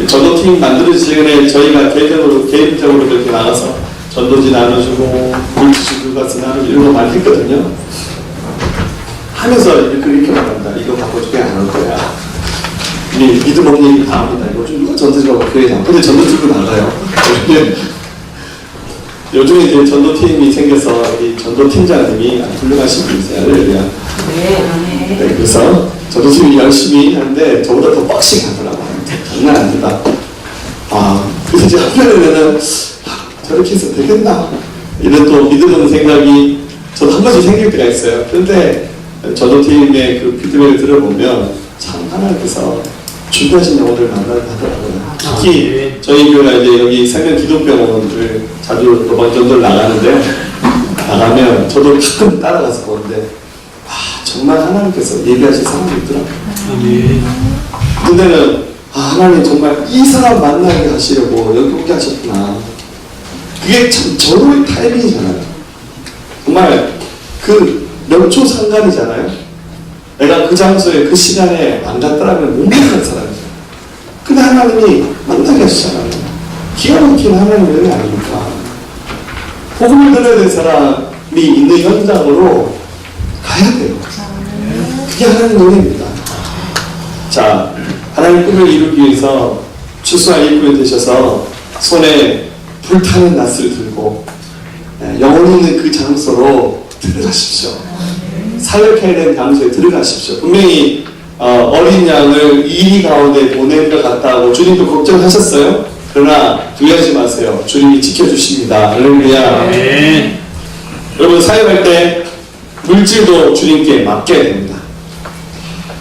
전도팀 만들어지기 전에 저희가 개인적으로 이렇게 나가서 전도지 나눠주고 물티슈 가서 나누고 이런 거 많이 했거든요. 하면서 이렇게 말합니다. 이거 바꿔주게 안 할 거야. 믿음 없는 얘기 다 합니다. 이거 좀 전도지라고 교회에 나가. 근데 전도팀도 나가요. 요즘에 이제 전도팀이 생겨서 이 전도팀장님이 훌륭하신 분이세요. 할렐루야. 네, 그래서 전도팀이 열심히 하는데 저보다 더 빡시게 하더라고요. 장난 아닙니다. 그래서 이제 한편에는 저렇게 해서 되겠나? 이런 또 믿음 없는 생각이 저도 한 번씩 생길 때가 있어요. 그런데 전도팀의 그 피드백을 들어보면 참 하나님께서 준비하신 영혼을 만나게 하더라고요. 특히 저희 교회가 이제 여기 생명 기독병원을 자주 노방전도를 나가는데 나가면 저도 가끔 따라가서 보는데 정말 하나님께서 예비하신 사람이 있더라고요. 근데는 하나님 정말 이 사람 만나게 하시려고 여기 오게 하셨구나. 그게 참 저로의 타이밍이잖아요. 정말 그 몇 초 상관이잖아요. 내가 그 장소에 그 시간에 안 갔더라면 못 만난 사람이죠. 근데 하나님이 만나게 하시잖아요. 기가 막힌 하나님의 은혜 아닙니까? 복음을 들어야 될 사람이 있는 현장으로 가야 돼요. 그게 하나님의 은혜입니다. 자, 하나님의 꿈을 이루기 위해서 추수한 일꾼이 되셔서 손에 불타는 낫을 들고 영혼 있는 그 장소로 들어가십시오. 사역해야 되는 장소에 들어가십시오. 분명히 어린 양을 이리 가운데 보낸 것 같다고 주님도 걱정하셨어요. 그러나 두려워하지 마세요. 주님이 지켜주십니다. 할렐루야. 네. 여러분, 사역할 때 물질도 주님께 맡겨야 됩니다.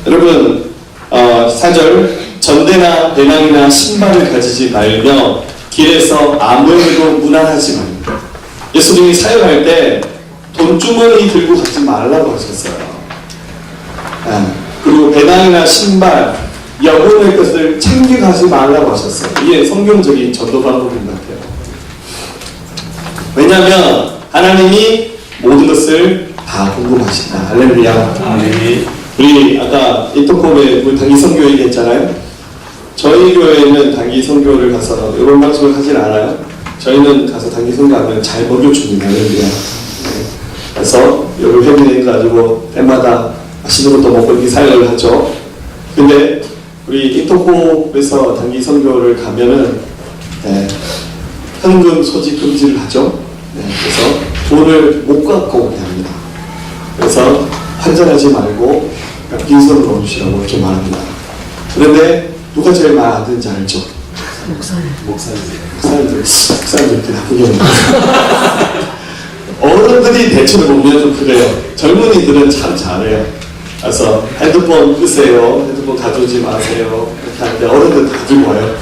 여러분, 4절 전대나 배낭이나 신발을 가지지 말며 길에서 아무에게도 무난하지 말며. 예수님이 사역할 때 돈주머니 들고 가지 말라고 하셨어요. 그리고 배낭이나 신발, 여분의 것을 챙겨가지 말라고 하셨어요. 이게 성경적인 전도 방법인 것 같아요. 왜냐하면 하나님이 모든 것을 다 궁금하신다. 할렐루야. 네. 우리 아까 인터콤에 우리 단기 선교 얘기했잖아요. 저희 교회는 단기 선교를 가서 이런 방송을 하진 않아요. 저희는 가서 단기 선교하면 잘 먹여줍니다. 할렐루야. 그래서 여기 회비내 가지고 때마다 맛있는 것도 먹고 이렇게 사역을 하죠. 근데 우리 인터콤에서 단기 선교를 가면은 현금 소지 금지를 하죠. 그래서 돈을 못 갖고 오게 합니다. 그래서 환전하지 말고 빈손으로 넣어주시라고 이렇게 말합니다. 그런데 누가 제일 말 안 듣는지 알죠? 목사님들 이렇게 나쁘게 합니다. 어른들이 대체로 보면 좀 그래요. 젊은이들은 참 잘해요. 그래서 핸드폰 끄세요. 핸드폰 가져오지 마세요. 이렇게 하는데 어른들 다 들고 와요.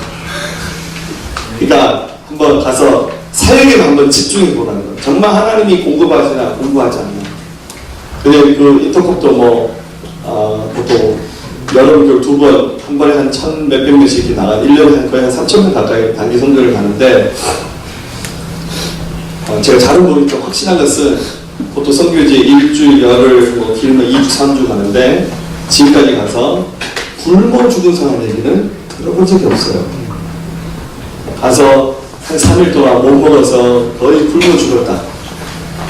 그러니까 한번 가서 사역에 한번 집중해 보라는 거예요. 정말 하나님이 공급하시나 공부하지 않나. 근데 그 인터컵도 보통 뭐 여름 겨울 두 번 한 번에 한 1,000몇백 명씩 이렇게 나가 1년에 거의 한 3,000명 가까이 단기 선교를 가는데 제가 잘은 모르니까 확신한 것은 보통 선교지 일주일 열흘 뭐 길면 2주 3주 가는데 지금까지 가서 굶어 죽은 사람 얘기는 들어본 적이 없어요. 가서 한 3일 동안 못 먹어서 거의 굶어 죽었다.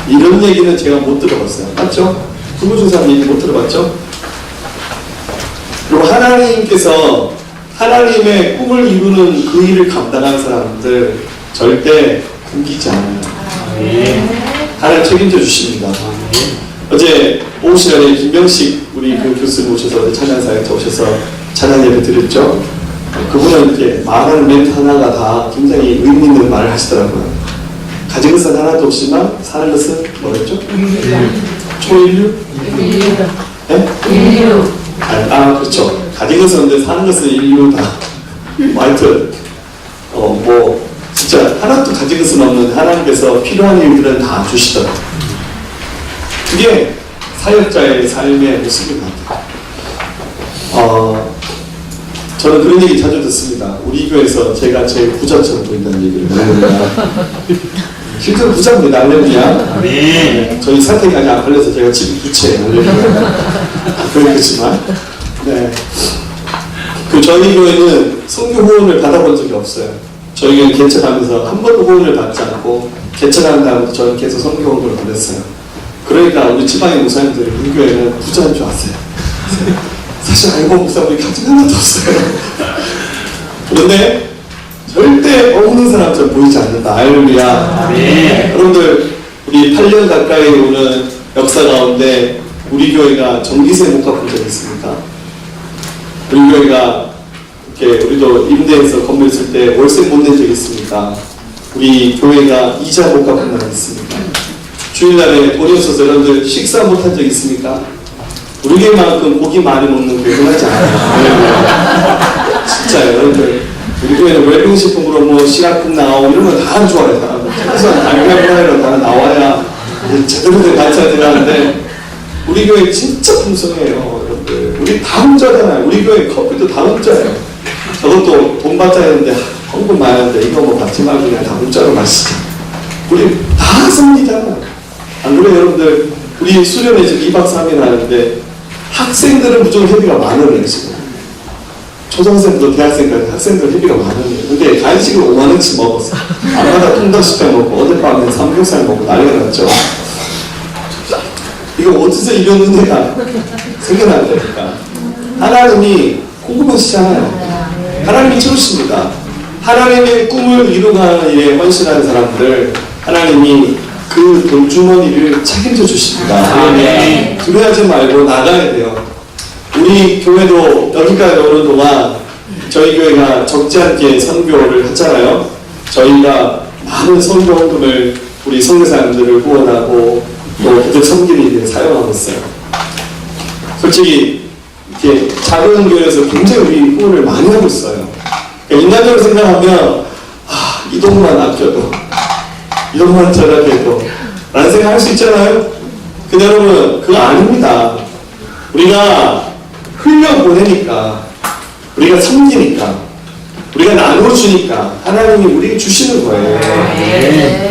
이런 얘기는 제가 못 들어봤어요. 맞죠? 굶어 죽은 사람 얘기 못 들어봤죠? 그리고 하나님께서 하나님의 꿈을 이루는 그 일을 감당한 사람들 절대 굶기지 않아요. 하나님 책임져 주십니다. 어제 오후 시간에 김병식 우리 그 교수님 오셔서 찬양사역자 오셔서 찬양 예배 드렸죠. 그분은 이렇게 말하는 멘트 하나가 다 굉장히 의미 있는 말을 하시더라고요. 가진 것은 하나도 없지만 사는 것은 뭐랬죠? 초인류? 네? 그렇죠. 가진 것은 없는데 사는 것은 인류다. 하여튼 뭐 진짜 하나도 가진 것은 없는 하나님께서 필요한 일들은 다 주시더라. 그게 사역자의 삶의 모습인 것 같아요. 저는 그런 얘기 자주 듣습니다. 우리 교회에서 제가 제일 부자처럼 보인다는 얘기를 합니다. 실제로 부자입니다. 할렐루야. 네. 저희 사태까지 안 걸려서 제가 집이 부채예요. 할렐루야. 그렇겠지만, 네. 저희 교회는 선교 후원을 받아본 적이 없어요. 저희는 개척하면서 한 번도 후원을 받지 않고 개척한 다음부터 저는 계속 선교 후원을 받았어요. 그러니까 우리 지방의 목사님들이 우리 교회는 부자인 줄 아세요. 사실 알고 목사님이 가진 하나도 없어요. 그런데 절대 없는 사람처럼 보이지 않는다. 할렐루야. 네. 여러분들 우리 8년 가까이 오는 역사 가운데 우리 교회가 전기세 못 갚은 적 있습니까? 우리 교회가 이렇게 우리도 임대해서 건물 쓸 때 월세 못 낸 적 있습니까? 우리 교회가 이자 못 갚은 날 있습니까? 주일날에 돈이 없어서 여러분들 식사 못 한 적 있습니까? 우리 교회만큼 고기 많이 먹는 교회 흔하지 않아요. 진짜요. 여러분들 우리 교회는 웰빙식품으로 뭐 시간품 나오고 이런 거 다 좋아해요. 최소한 달걀 다 나와야 제대로 된 단체가 들어가는데 우리 교회 진짜 풍성해요. 여러분들 우리 다 혼자잖아요. 우리 교회 커피도 다 혼자예요. 저것도 돈 받자 했는데 헌금 많이 하는데 이거 뭐 받지 말고 그냥 다 문자로 마시자. 우리 다 씁니다. 안 그래요 여러분들? 우리 수련회 지금 2박 3일 하는데 학생들은 무조건 회비가 10,000원이에요 지금. 초등학생부터 대학생까지 학생들 회비가 10,000원이에요. 근데 간식을 50,000원치 먹었어. 아마다 통닭식당 먹고 어젯밤에 삼겹살 먹고 난리가 났죠. 이거 어디서 이런 은혜가 생겨난 겁니까? 하나님이 궁금하시잖아요. 하나님이 채우십니다. 하나님의 꿈을 이루가는 일에 헌신하는 사람들 하나님이 그 돈주머니를 책임져 주십니다. 네. 두려워하지 말고 나가야 돼요. 우리 교회도 여기까지 오는 동안 저희 교회가 적지 않게 선교를 했잖아요. 저희가 많은 선교 헌금을 우리 선교사님들을 후원하고 또 그들 섬기는 일에 사용하고 있어요. 솔직히 이렇게 작은 교회에서 굉장히 우리 후원을 많이 하고 있어요. 그러니까 인간적으로 생각하면 이 돈만 아껴도 이 돈만 절약해도 라는 생각할 수 있잖아요. 근데 여러분 그거 아닙니다. 우리가 흘려 보내니까 우리가 섬기니까 우리가 나눠주니까 하나님이 우리에게 주시는 거예요.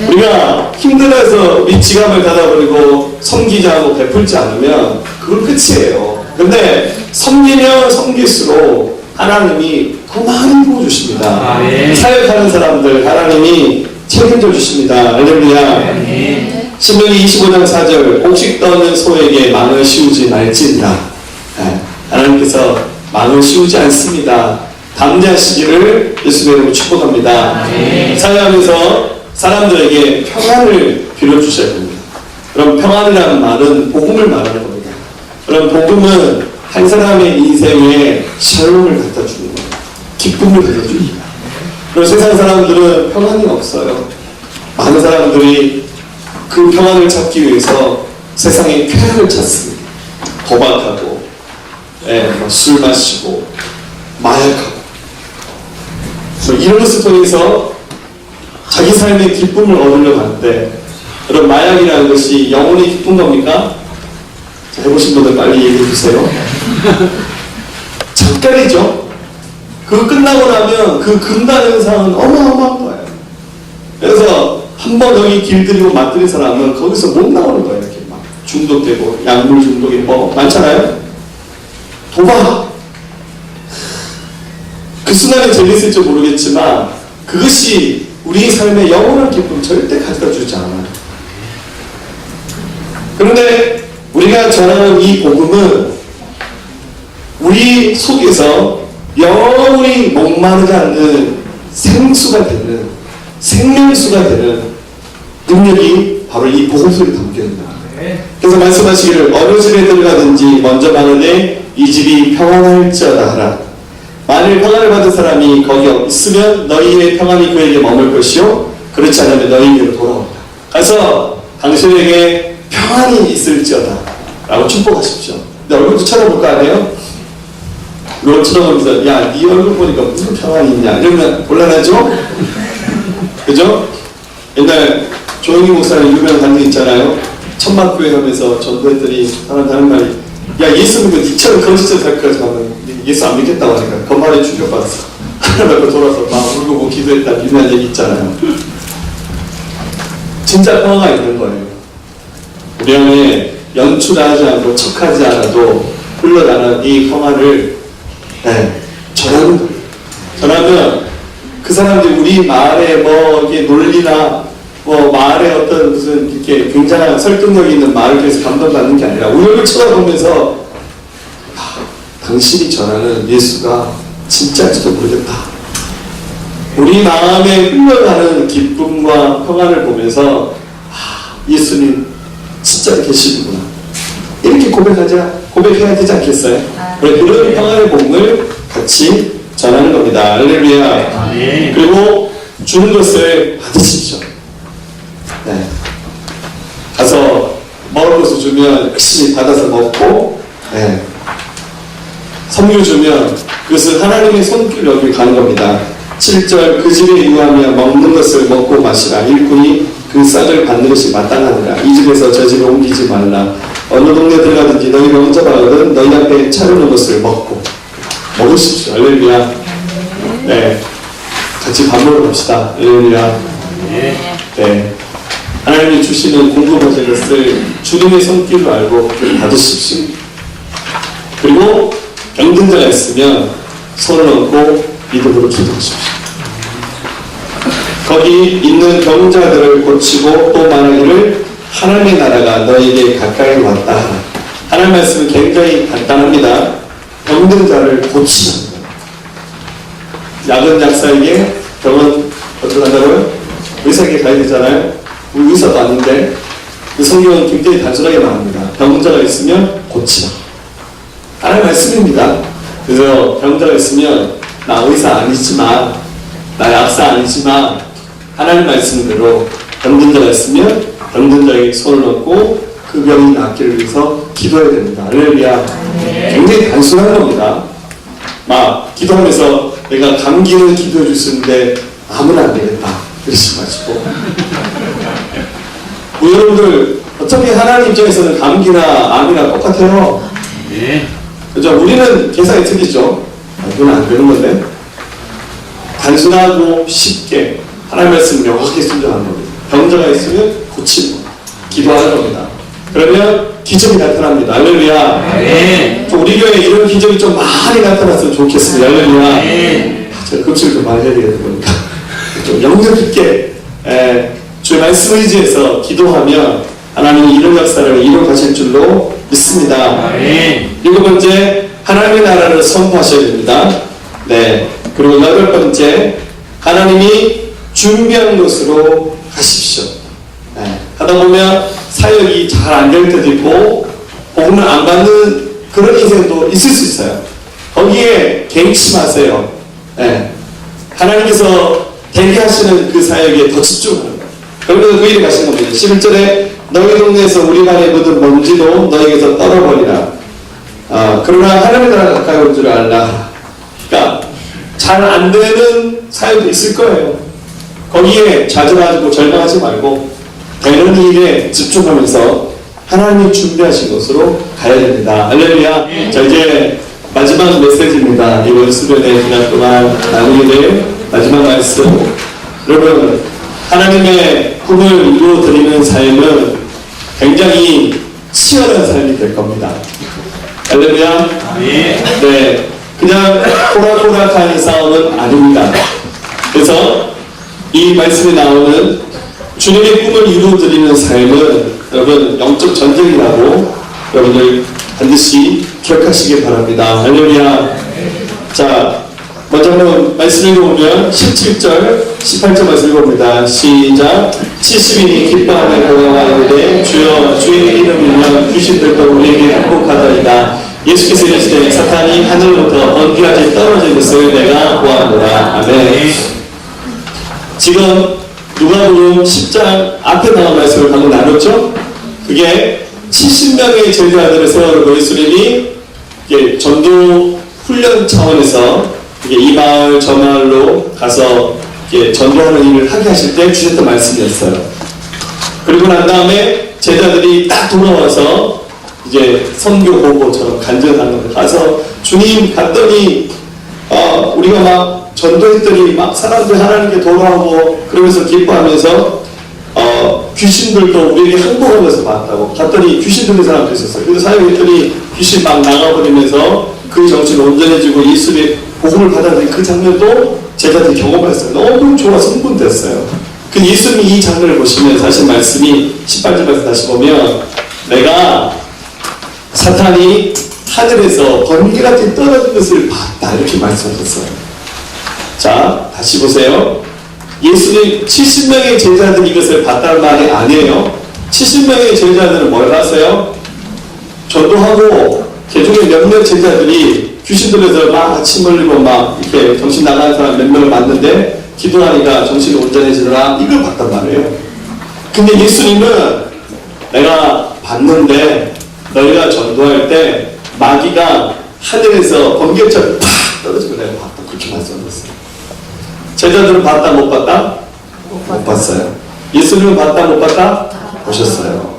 우리가 힘들어서 우리 지갑을 닫아버리고 섬기지 않고 베풀지 않으면 그건 끝이에요. 근데 섬기면 섬길수록 하나님이 더 많이 부어주십니다. 사역하는 사람들 하나님이 책임져 주십니다. 할렐루야. 신명기 25장 4절 옥식 떠는 소에게 망을 씌우지 말지니라. 하나님께서 망을 씌우지 않습니다. 담대하시기를 예수님의 이름으로 축복합니다. 사역하면서 사람들에게 평안을 빌어주셔야 됩니다. 그럼 평안이라는 말은 복음을 말하는 겁니다. 그럼 복음은 한 사람의 인생에 샬롬을 갖다 주는 거예요. 기쁨을 갖다 줍니다. 그럼 세상 사람들은 평안이 없어요. 많은 사람들이 그 평안을 찾기 위해서 세상의 쾌락을 찾습니다. 도박하고, 술 마시고, 마약하고, 이런 것을 통해서 자기 삶의 기쁨을 얻으려고 하는데, 여러분 마약이라는 것이 영혼의 기쁜 겁니까? 자, 해보신 분들 빨리 얘기해 주세요. 잠깐이죠. 그거 끝나고 나면 그 금단 현상은 어마어마한 거예요. 그래서 한 번 여기 길들이고 맞들인 사람은 거기서 못 나오는 거예요. 이렇게 막 중독되고 약물 중독이 뭐 많잖아요. 도박. 그 순간에 재밌을지 모르겠지만 그것이 우리 삶의 영원한 기쁨 절대 가져다 주지 않아요. 그런데 우리가 전하는 이 복음은 우리 속에서 영원히 목마르지 않는 생수가 되는, 생명수가 되는 능력이 바로 이 복음 속에 담겨 있다. 그래서 말씀하시기를 어느 집에 들어가든지 먼저 말하되 이 집이 평안할지어다 하라. 만일 평안을 받은 사람이 거기 있으면 너희의 평안이 그에게 머물 것이요 그렇지 않으면 너희에게로 돌아온다. 가서 당신에게 평안이 있을지어다 라고 축복하십시오. 근데 얼굴도 쳐다볼 거 아니에요? 그걸 쳐다보면서 야, 네 얼굴 보니까 무슨 평안이 있냐 이러면 곤란하죠? 그죠? 옛날 조영기 목사님 유명한 강의 있잖아요. 천막교회 가면서 전도했더니 사람한테 하는 말이 야, 예수 믿으면 니처럼 거짓을 살까지 가면 예수 안 믿겠다고 하니까 그 말에 충격받았어. 하나님 돌아서 막 울고 뭐 기도했다 유명한 얘기 있잖아요. 진짜 평화가 있는 거예요. 우리 안에 연출하지 않고 척하지 않아도 흘러가는 이 평화를 전하는 거예요. 전하면 그 사람들이 우리 말에 뭐 이게 논리나 뭐 말에 어떤 무슨 이렇게 굉장한 설득력 있는 말을 통해서 감동받는 게 아니라 우리를 쳐다보면서 당신이 전하는 예수가 진짜일지도 모르겠다. 우리 마음에 흘러가는 기쁨과 평안을 보면서 예수님 진짜 계시는구나. 이렇게 고백해야 되지 않겠어요? 그런 평안의 복음을 같이 전하는 겁니다. 할렐루야. 그리고 주는 것을 받으십시오. 네. 가서 먹을 것을 주면 열심히 받아서 먹고, 섬유 주면 그것을 하나님의 손길 여기 가는 겁니다. 7절 그 집에 유하며 먹는 것을 먹고 마시라. 일꾼이 그 싹을 받는 것이 마땅하니라. 이 집에서 저 집에 옮기지 말라. 어느 동네 들어가든지 너희가 혼자 가거든 너희 앞에 차려놓은 것을 먹으십시오. 할렐루야. 네, 같이 밥 먹으러 갑시다. 할렐루야. 네, 하나님이 주시는 공급하신 것을 주님의 손길로 알고 받으십시오. 그리고 병든 자가 있으면 손을 얹고 믿음으로 기도하십시오. 거기 있는 병자들을 고치고 또 말하기를 하나님의 나라가 너에게 가까이 왔다. 하나님 말씀은 굉장히 간단합니다. 병든 자를 고치는 거예요. 약은 약사에게, 병은 어떻게 한다고요? 의사에게 가야 되잖아요. 우리 의사도 아닌데 그 성경은 굉장히 단순하게 말합니다. 병자가 있으면 고치라. 하나님 말씀입니다. 그래서 병자가 있으면 나 의사 아니지만, 나 약사 아니지만 하나님 말씀대로 병든 자가 있으면 병든 자에게 손을 얹고 그 병이 낫기를 위해서 기도해야 됩니다. 할렐루야. 굉장히 단순한 겁니다. 막 기도하면서 내가 감기는 기도해 줄 수 있는데 아무나 안 되겠다 그러지 마시고 뭐 여러분들 어차피 하나님 입장에서는 감기나 암이나 똑같아요. 그죠? 우리는 계산이 틀리죠. 그건 안 되는 건데 단순하고 쉽게 하나님 말씀 명확히 순종하는 겁니다. 병자가 있으면 고치는 겁니다. 기도하는 겁니다. 그러면 기적이 나타납니다. 할렐루야. 우리 교회에 이런 기적이 좀 많이 나타났으면 좋겠습니다. 할렐루야. 제가 금식을 좀 많이 해야 되겠다 보니까 좀 영접 있게 주의 말씀 의지해서 기도하면 하나님이 이런 역사를 이루어가실 줄로 믿습니다. 일곱 번째, 하나님의 나라를 선포하셔야 됩니다. 네. 그리고 여덟 번째, 하나님이 준비한 것으로 가십시오. 네. 하다 보면 사역이 잘 안 될 때도 있고 복음을 안 받는 그런 인생도 있을 수 있어요. 거기에 개의치 마세요. 네. 하나님께서 대기하시는 그 사역에 더 집중하는 거예요. 그러면서 그 일에 가신 겁니다. 11절에 너희 동네에서 우리 반에 묻은 먼지도 너희에게서 떨어버리라. 그러나 하나님의 나라가 가까이 올 줄 알라. 그러니까 잘 안 되는 사역도 있을 거예요. 거기에 좌절하고 절망하지 말고 되는 일에 집중하면서 하나님이 준비하신 곳으로 가야 됩니다. 할렐루야. 자, 이제 마지막 메시지입니다. 이번 수련회 기간 동안 나누게 될 마지막 말씀. 여러분, 하나님의 꿈을 이루어드리는 삶은 굉장히 치열한 삶이 될 겁니다. 할렐루야. 네, 그냥 호락호락한 싸움은 아닙니다. 그래서 이 말씀에 나오는 주님의 꿈을 이루어드리는 삶은 여러분 영적 전쟁이라고 여러분들 반드시 기억하시기 바랍니다. 할렐루야. 자, 먼저 한번 말씀 읽어보면 17절, 18절 말씀 읽어봅니다. 시작. 70인이 기뻐하며 걸어가는데 주여 주의 이름이면 귀신들도 우리에게 행복하다이다. 예수께서 이르시되 사탄이 하늘로부터 번개같이 떨어진 것을 내가 보았노라. 아멘. 지금 누가복음 10장 앞에 나온 말씀을 방금 나눴죠? 그게 70명의 제자들을 세워놓고 예수님이 전도 훈련 차원에서 이 마을 저 마을로 가서 전도하는 일을 하게 하실 때 주셨던 말씀이었어요. 그리고 난 다음에 제자들이 딱 돌아와서 이제 선교 보고처럼 간증하는 거 가서 주님 갔더니 우리가 막 전도했더니 막 사람들 하나님께 돌아오고 그러면서 기뻐하면서 귀신들도 우리에게 항복하면서 봤다고 갔더니 귀신 들린 사람도 있었어요. 그래서 사역했더니 귀신 막 나가버리면서 그 정신이 온전해지고 예수의 복음을 받아들인 그 장면도 제자들이 경험했어요. 너무 좋아서 흥분됐어요. 근데 예수님이 이 장면을 보시면 사실 말씀이 18절 말씀 다시 보면 내가 사탄이 하늘에서 번개같이 떨어진 것을 봤다 이렇게 말씀하셨어요. 자, 다시 보세요. 예수님 70명의 제자들이 이것을 봤다는 말이 아니에요. 70명의 제자들은 뭘 봤어요? 전도하고 개중에 몇몇 제자들이 귀신 들려서 막 침 흘리고 막 이렇게 정신 나가는 사람 몇 명을 봤는데 기도하니까 정신이 온전해지더라 이걸 봤단 말이에요. 근데 예수님은 내가 봤는데 너희가 전도할 때 마귀가 하늘에서 번개처럼 팍 떨어지고 내가 봤다 그렇게 말씀하셨어요. 제자들은 봤다 못 봤다? 못 봤어요. 예수님은 봤다 못 봤다? 보셨어요.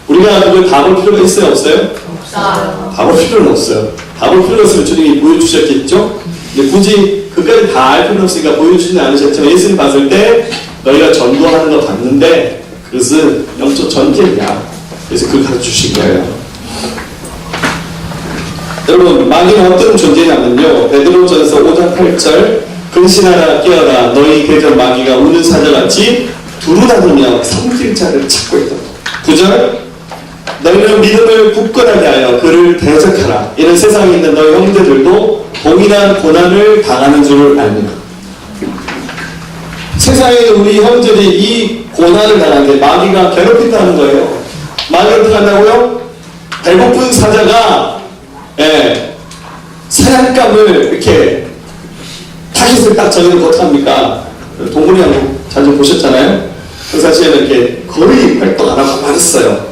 우리가 그걸 다 볼 필요가 있어요 없어요? 없어요. 다 볼 필요는 없어요. 다 볼 필요가 없으면 주님이 보여주셨겠죠? 근데 굳이 그까지 다 알 필요는 없으니까 보여주지는 않으셨지만 예수님 봤을 때 너희가 전도하는 거 봤는데 그것은 영적 전쟁이야. 그래서 그걸 가르쳐주신 거예요. 여러분 마귀는 어떤 존재냐면요 베드로전서 5장 8절 근신하라 깨어라 너희 대적 마귀가 우는 사자같이 두루다니며 삼킬 자를 찾고 있다. 9절 너희는 믿음을 굳건하게 하여 그를 대적하라. 이는 세상에 있는 너희 형제들도 동일한 고난을 당하는 줄 압니다. 세상에 우리 형제들이 이 고난을 당하는데 마귀가 괴롭힌다는 거예요. 마귀가 어떻게 한다고요? 배고픈 사자가 사냥감을 이렇게 타깃을 딱 정해놓고 어떡합니까? 동물이하고 자주 보셨잖아요? 그 사실은 이렇게 거의 활동 안 하고 말았어요.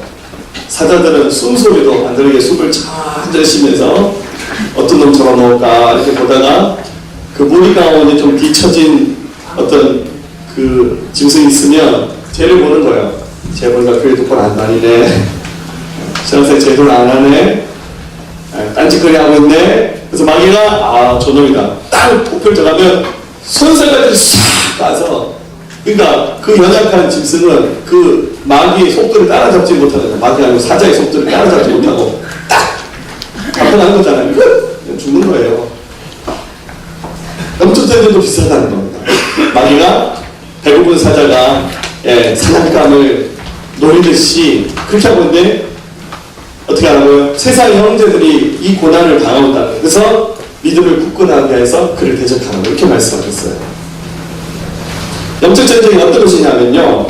사자들은 숨소리도 안 들리게 숨을 천천히 쉬면서 어떤 놈 잡아먹을까 이렇게 보다가 그 무리 가운데 좀 뒤처진 어떤 그 짐승이 있으면 쟤를 보는 거예요. 쟤 보니까 교회 똑바로 안 다니네. 저녁에 제대로 안 하네. 딴짓거리 하고 있네. 그래서 마귀가 저놈이다. 딱 목표를 정하면 손살같이 싹 가서 그러니까 그 연약한 짐승은 그 마귀의 속도를 따라잡지 못하는 거예요. 마귀가 아니고 사자의 속도를 따라잡지 못하고 딱 잡혀가는 거잖아요. 그냥 죽는 거예요. 영적 전쟁도 비슷하다는 겁니다. 마귀가 배고픈 사자가 사냥감을 노리듯이 그렇게 하고 있는데 어떻게 하라고요? 세상의 형제들이 이 고난을 당하고 있다. 그래서 믿음을 굳건하게 해서 그를 대적하라고 이렇게 말씀하셨어요. 영적 전쟁이 어떤 것이냐면요.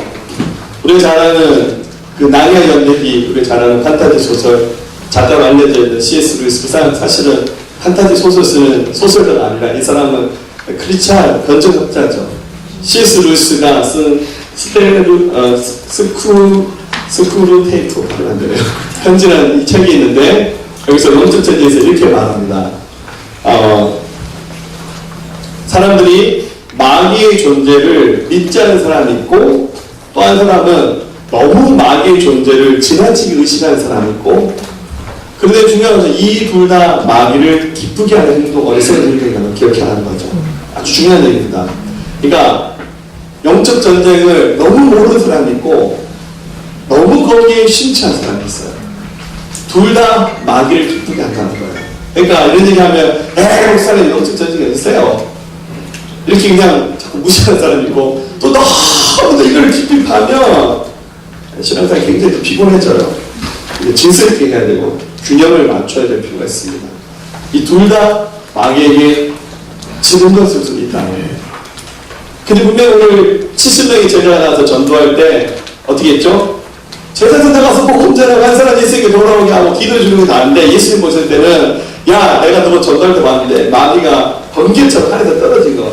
우리가 잘 아는 그 나니아 연대기, 우리가 잘 아는 판타지 소설, 작가로 알려져 있는 C.S. 루이스. 사실은 판타지 소설 쓰는 소설가가 아니라 이 사람은 크리스찬 변증학자죠. C.S. 루이스가 쓴 스크루테이토 편지라는 이 책이 있는데 여기서 영적 전쟁에서 이렇게 말합니다. 사람들이 마귀의 존재를 믿지 않는 사람이 있고 또 한 사람은 너무 마귀의 존재를 지나치게 의식하는 사람이 있고, 그런데 중요한 것은 이 둘 다 마귀를 기쁘게 하는 행동, 어디서 행동인가를 기억해야 하는 거죠. 아주 중요한 얘기입니다. 그러니까 영적 전쟁을 너무 모르는 사람이 있고 너무 거기에 심취한 사람이 있어요. 둘 다 마귀를 기쁘게 한다는 거예요. 그러니까 이런 얘기하면 에이 목사님 영적 전쟁이 있어요. 이렇게 그냥 자꾸 무시하는 사람이 있고, 또 너무 이걸 깊이 파면 신앙생활 굉장히 또 피곤해져요. 진실 있게 해야 되고 균형을 맞춰야 될 필요가 있습니다. 이 둘 다 마귀에게 지는 것일 수도 있다는 거예요. 근데 분명히 오늘 70명이 제자 나가서 전도할 때 어떻게 했죠? 제자들 나가서 꼭 혼자 나간 사람이 있으니까 돌아오게 하고 기도해 주는 건 아는데, 예수님 보실 때는 야 내가 너 전도할 때 봤는데 마귀가 번개처럼 하늘에서 떨어진 거,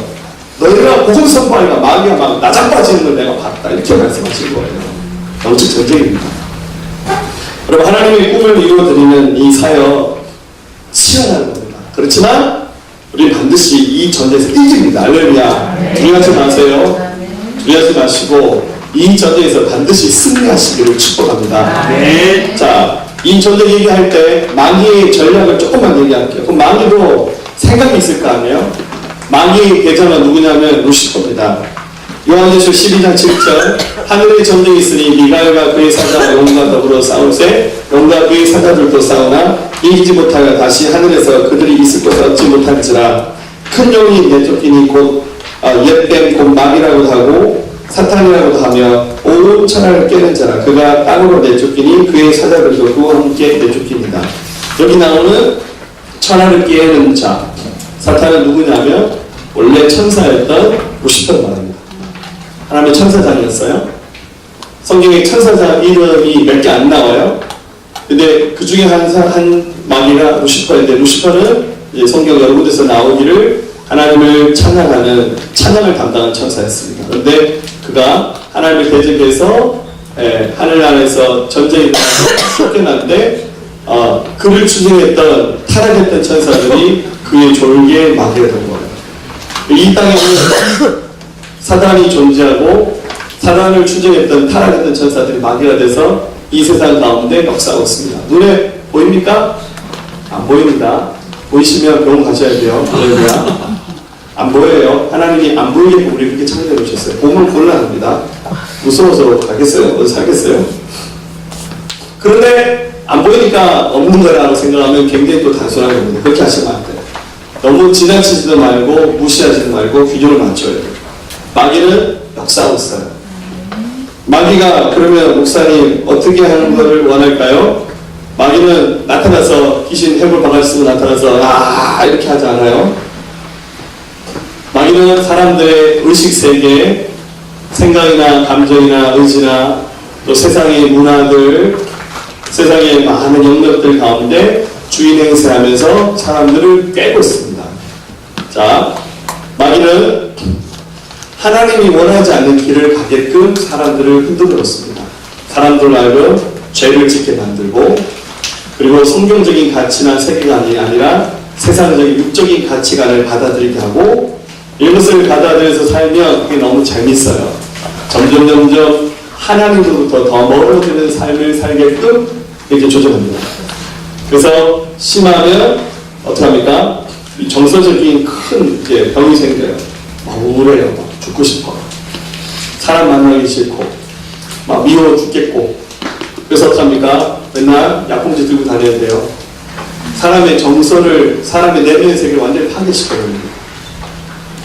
너희가 복음 선포하니까 마귀가 막 나장 빠지는 걸 내가 봤다, 이렇게 말씀하신 거예요. 영적 전쟁입니다. 여러분, 하나님의 꿈을 이루어드리는 이 사역 치열한 겁니다. 그렇지만 우리 반드시 이 전쟁에서 이깁니다. 할렐루야. 두려워하지 마세요. 두려워하지 마시고 이 전쟁에서 반드시 승리하시기를 축복합니다. 네. 자, 이 전쟁 얘기할 때 마귀의 전략을 조금만 얘기할게요. 그럼 마귀도 생각이 있을 거 아니에요? 마귀의 대장은 누구냐면 루시퍼입니다. 요한계시록 12장 7절, 하늘에 전쟁이 있으니 미가엘과 그의 사자가 영과 더불어 싸울세 영과 그의 사자들도 싸우나 이기지 못하여 다시 하늘에서 그들이 있을 곳을 얻지 못할지라. 큰 영이 내쫓기니 곧 옛뱀 곧 마귀라고도 하고 사탄이라고도 하며 온 천하를 깨는 자라. 그가 땅으로 내쫓기니 그의 사자들도 그와 함께 내쫓깁니다. 여기 나오는 천하를 깨는 자, 사탄은 누구냐면 원래 천사였던 루시퍼를 말합니다. 하나님의 천사장이었어요. 성경에 천사장 이름이 몇 개 안 나와요. 근데 그 중에 한 마귀가 루시퍼인데, 루시퍼는 이제 성경 여러 군데서 나오기를 하나님을 찬양하는 찬양을 담당하는 천사였습니다. 그런데 그가 하나님을 대적해서 하늘나라에서 전쟁이 쫓겨났는데 그를 추종했던 타락했던 천사들이 그의 졸기에 마귀가 된 거예요. 이 땅에 사단이 존재하고 사단을 추종했던 타락했던 천사들이 마귀가 돼서 이 세상 가운데 역사하고 있습니다. 눈에 보입니까? 안 보입니다. 보이시면 병원 가셔야 돼요. 할렐루야. 안 보여요. 하나님이 안 보이게 우리 그렇게 창조해 주셨어요. 보면 곤란합니다. 무서워서 가겠어요? 어디 살겠어요? 그런데 안 보이니까 없는 거라고 생각하면 굉장히 또 단순한 겁니다. 그렇게 하시면 안 돼요. 너무 지나치지도 말고 무시하지도 말고 균형을 맞춰야 돼요. 마귀는 역사하고 있어요. 마귀가 그러면 목사님 어떻게 하는 것을 원할까요? 마귀는 나타나서 귀신 해골 바가지 쓰고 나타나서 이렇게 하지 않아요. 마귀는 사람들의 의식세계, 생각이나 감정이나 의지나 또 세상의 문화들, 세상의 많은 영역들 가운데 주인 행세하면서 사람들을 깨고 있습니다. 자, 마귀는 하나님이 원하지 않는 길을 가게끔 사람들을 흔들어 놓습니다. 사람들 하여금 죄를 짓게 만들고, 그리고 성경적인 가치나 세계관이 아니라 세상적인 육적인 가치관을 받아들이게 하고, 이것을 받아들여서 살면 그게 너무 재밌어요. 점점 하나님으로부터 더 멀어지는 삶을 살게끔 이렇게 조절합니다. 그래서 심하면 어떻게 합니까? 정서적인 큰 병이 생겨요. 막 우울해요. 막 죽고 싶어. 사람 만나기 싫고 막 미워 죽겠고. 그래서 어떻게 합니까? 맨날 약봉지 들고 다녀야 돼요. 사람의 정서를, 사람의 내면의 세계를 완전히 파괴시켜버립니다.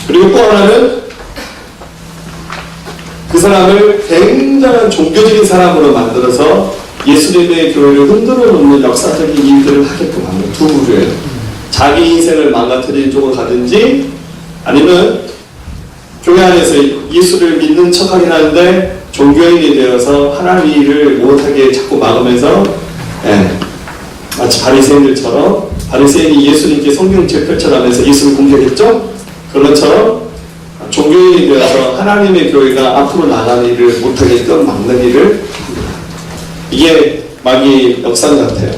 그리고 또 하나는 그 사람을 굉장한 종교적인 사람으로 만들어서 예수님의 교회를 흔들어 놓는 역사적인 일들을 하게끔 합니다. 두 부류예요. 자기 인생을 망가뜨리는 쪽으로 가든지, 아니면 교회 안에서 예수를 믿는 척하긴 하는데 종교인이 되어서 하나님 일을 못하게 자꾸 막으면서 마치 바리새인들처럼, 바리새인이 예수님께 성경책 펼쳐가면서 예수를 공격했죠? 그런 것처럼 종교인이 되어서 하나님의 교회가 앞으로 나가는 일을 못하게끔 막는 일을 합니다. 이게 마귀의 역사 같아요.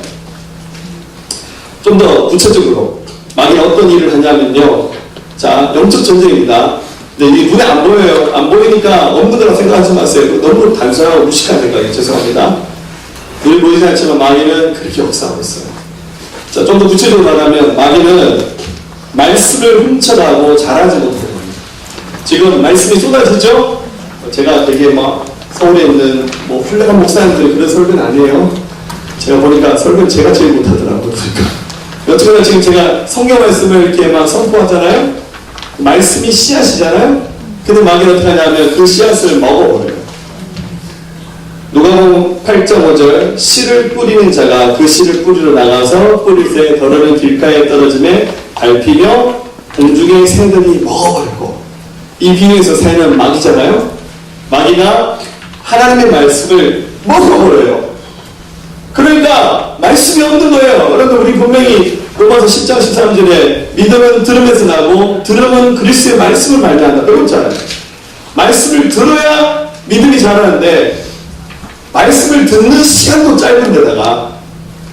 좀 더 구체적으로 마귀가 어떤 일을 하냐면요. 자, 영적 전쟁입니다. 근데 이게 눈에 안 보여요. 안 보이니까 없는 거라고 생각하지 마세요. 너무 단순하고 무식한 생각이에요. 죄송합니다. 눈에 보이지 않지만 마귀는 그렇게 역사하고 있어요. 자, 좀 더 구체적으로 말하면 마귀는 말씀을 훔쳐가고 잘하지 못해요. 지금 말씀이 쏟아지죠? 제가 되게 막 서울에 있는 뭐 훌륭한 목사님들 그런 설교는 아니에요. 제가 보니까 설교는 제가 제일 못하더라고요. 그러니까 여튼간에 지금 제가 성경 말씀을 이렇게 막 선포하잖아요. 말씀이 씨앗이잖아요. 근데 마귀는 어떻게 하냐면 그 씨앗을 먹어버려요. 누가복음 8.5절 씨를 뿌리는 자가 그 씨를 뿌리러 나가서 뿌리새 더러는 길가에 떨어짐에 밟히며 공중의 새들이 먹어버리고, 이 비유에서 새는 마귀잖아요. 마귀가 하나님의 말씀을 먹어버려요. 그러니까 말씀이 없는 거예요. 그런데 우리 분명히 로마서 10장 13절에 믿음은 들음에서 나고 들음은 그리스도의 말씀을 발견한다 배웠잖아요. 말씀을 들어야 믿음이 자라는데 말씀을 듣는 시간도 짧은 데다가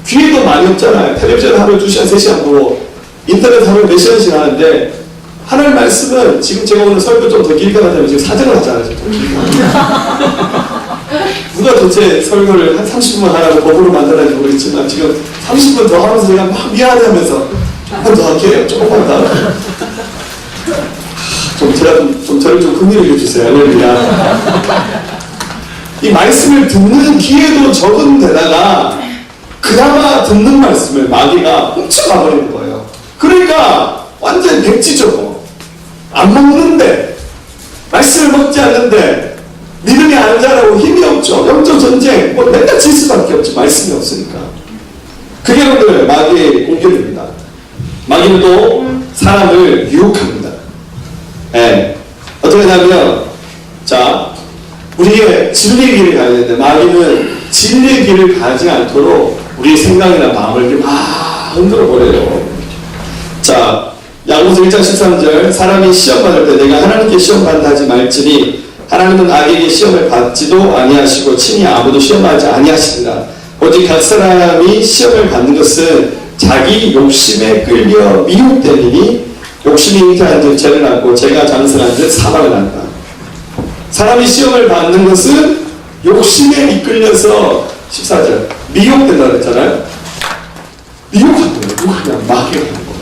귀에도 많이 없잖아요. 텔레비전 하루에 2시간 3시간 보고 인터넷 하루에 몇 시간씩 하는데 하나님 말씀은 지금 제가 오늘 설교 좀 더 길게 하자면 지금 사정을 하잖아요. 누가 도대체 설교를 한 30분만 하라고 법으로 만들었는지 모르겠지만 지금 30분 더 하면서 제가 막 미안해 하면서 한 번 더 할게요. 조금만 더. 좀 저를 좀 긍휼히 여겨주세요. 할렐루야. 이 말씀을 듣는 기회도 적은 데다가 그나마 듣는 말씀을 마귀가 훔쳐가버리는 거예요. 그러니까 완전 백지죠. 안 먹는데 말씀을 먹지 않는데 믿음이 안 자라고 힘이 없죠. 영적 전쟁 뭐 맨날 질 수밖에 없죠. 말씀이 없으니까. 그게 여러분들 마귀의 공격입니다. 마귀는 또 사람을 유혹합니다. 어떻게 하냐면 자 우리의 진리의 길을 가야 되는데 마귀는 진리의 길을 가지 않도록 우리의 생각이나 마음을 이렇게 막 흔들어 버려요. 자, 야고보서 1장 13절 사람이 시험 받을 때 내가 하나님께 시험 받는다 하지 말지니 하나님은 악에게 시험을 받지도 아니하시고 친히 아무도 시험하지 아니하시니라. 오직 각 사람이 시험을 받는 것은 자기 욕심에 끌려 미혹되리니 욕심이 잉태한 즉 죄를 낳고 죄가 장성한 즉 사망을 낳는다. 사람이 시험을 받는 것은 욕심에 이끌려서 14절 미혹된다 그랬잖아요. 미혹하는 거예요. 누가 그냥 마귀가 하는 거예요.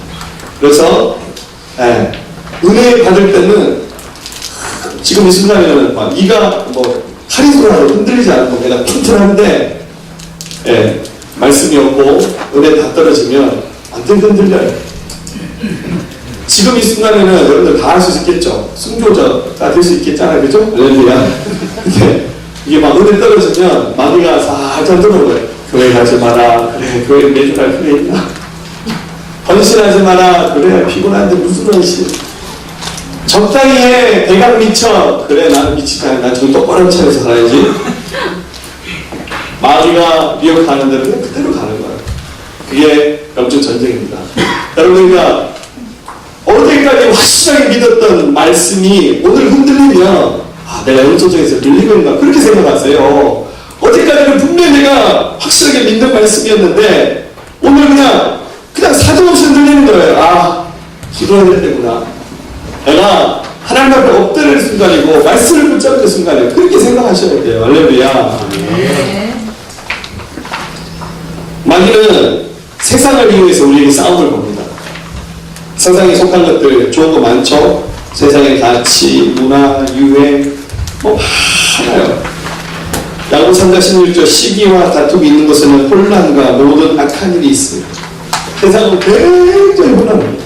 그래서 은혜 받을 때는 지금 이 순간에는 막 네가 뭐 카리스마로 흔들리지 않고 내가 튼튼한데 말씀이 없고 은혜 다 떨어지면 완전 흔들려요. 지금 이 순간에는 여러분들 다 할 수 있겠죠. 순교자가 될 수 있겠잖아요. 그죠? 할렐루야. 근데 이게 막 은혜 떨어지면 마귀가 살짝 들어오고요. 교회 가지 마라. 그래, 교회 매주 갈 필요 있나? 헌신하지 마라. 그래, 피곤한데 무슨 헌신? 적당히 해. 대강 미쳐. 그래, 나는 미치지 않아. 난 저기 똑바로 차에서 살아야지. 마귀가 미혹하는 대로 그냥 그대로 가는 거예요. 그게 영적 전쟁입니다. 여러분들과 어제까지 확실하게 믿었던 말씀이 오늘 흔들리면 내가 영적정에서 밀리고 있나 그렇게 생각하세요. 어제까지는 분명히 내가 확실하게 믿는 말씀이었는데 오늘 그냥 사정없이 흔들리는 거예요. 기도해야 되구나. 내가 하나님 앞에 엎드릴 순간이고 말씀을 붙잡을 순간이에요. 그렇게 생각하셔야 돼요. 할렐루야. 마귀는 세상을 이용해서 우리에게 싸움을 겁니다. 세상에 속한 것들 좋은 거 많죠. 세상의 가치, 문화, 유행 뭐 많아요. 야고보 3장 16절 시기와 다툼이 있는 곳에는 혼란과 모든 악한 일이 있습니다. 세상은 굉장히 혼란합니다.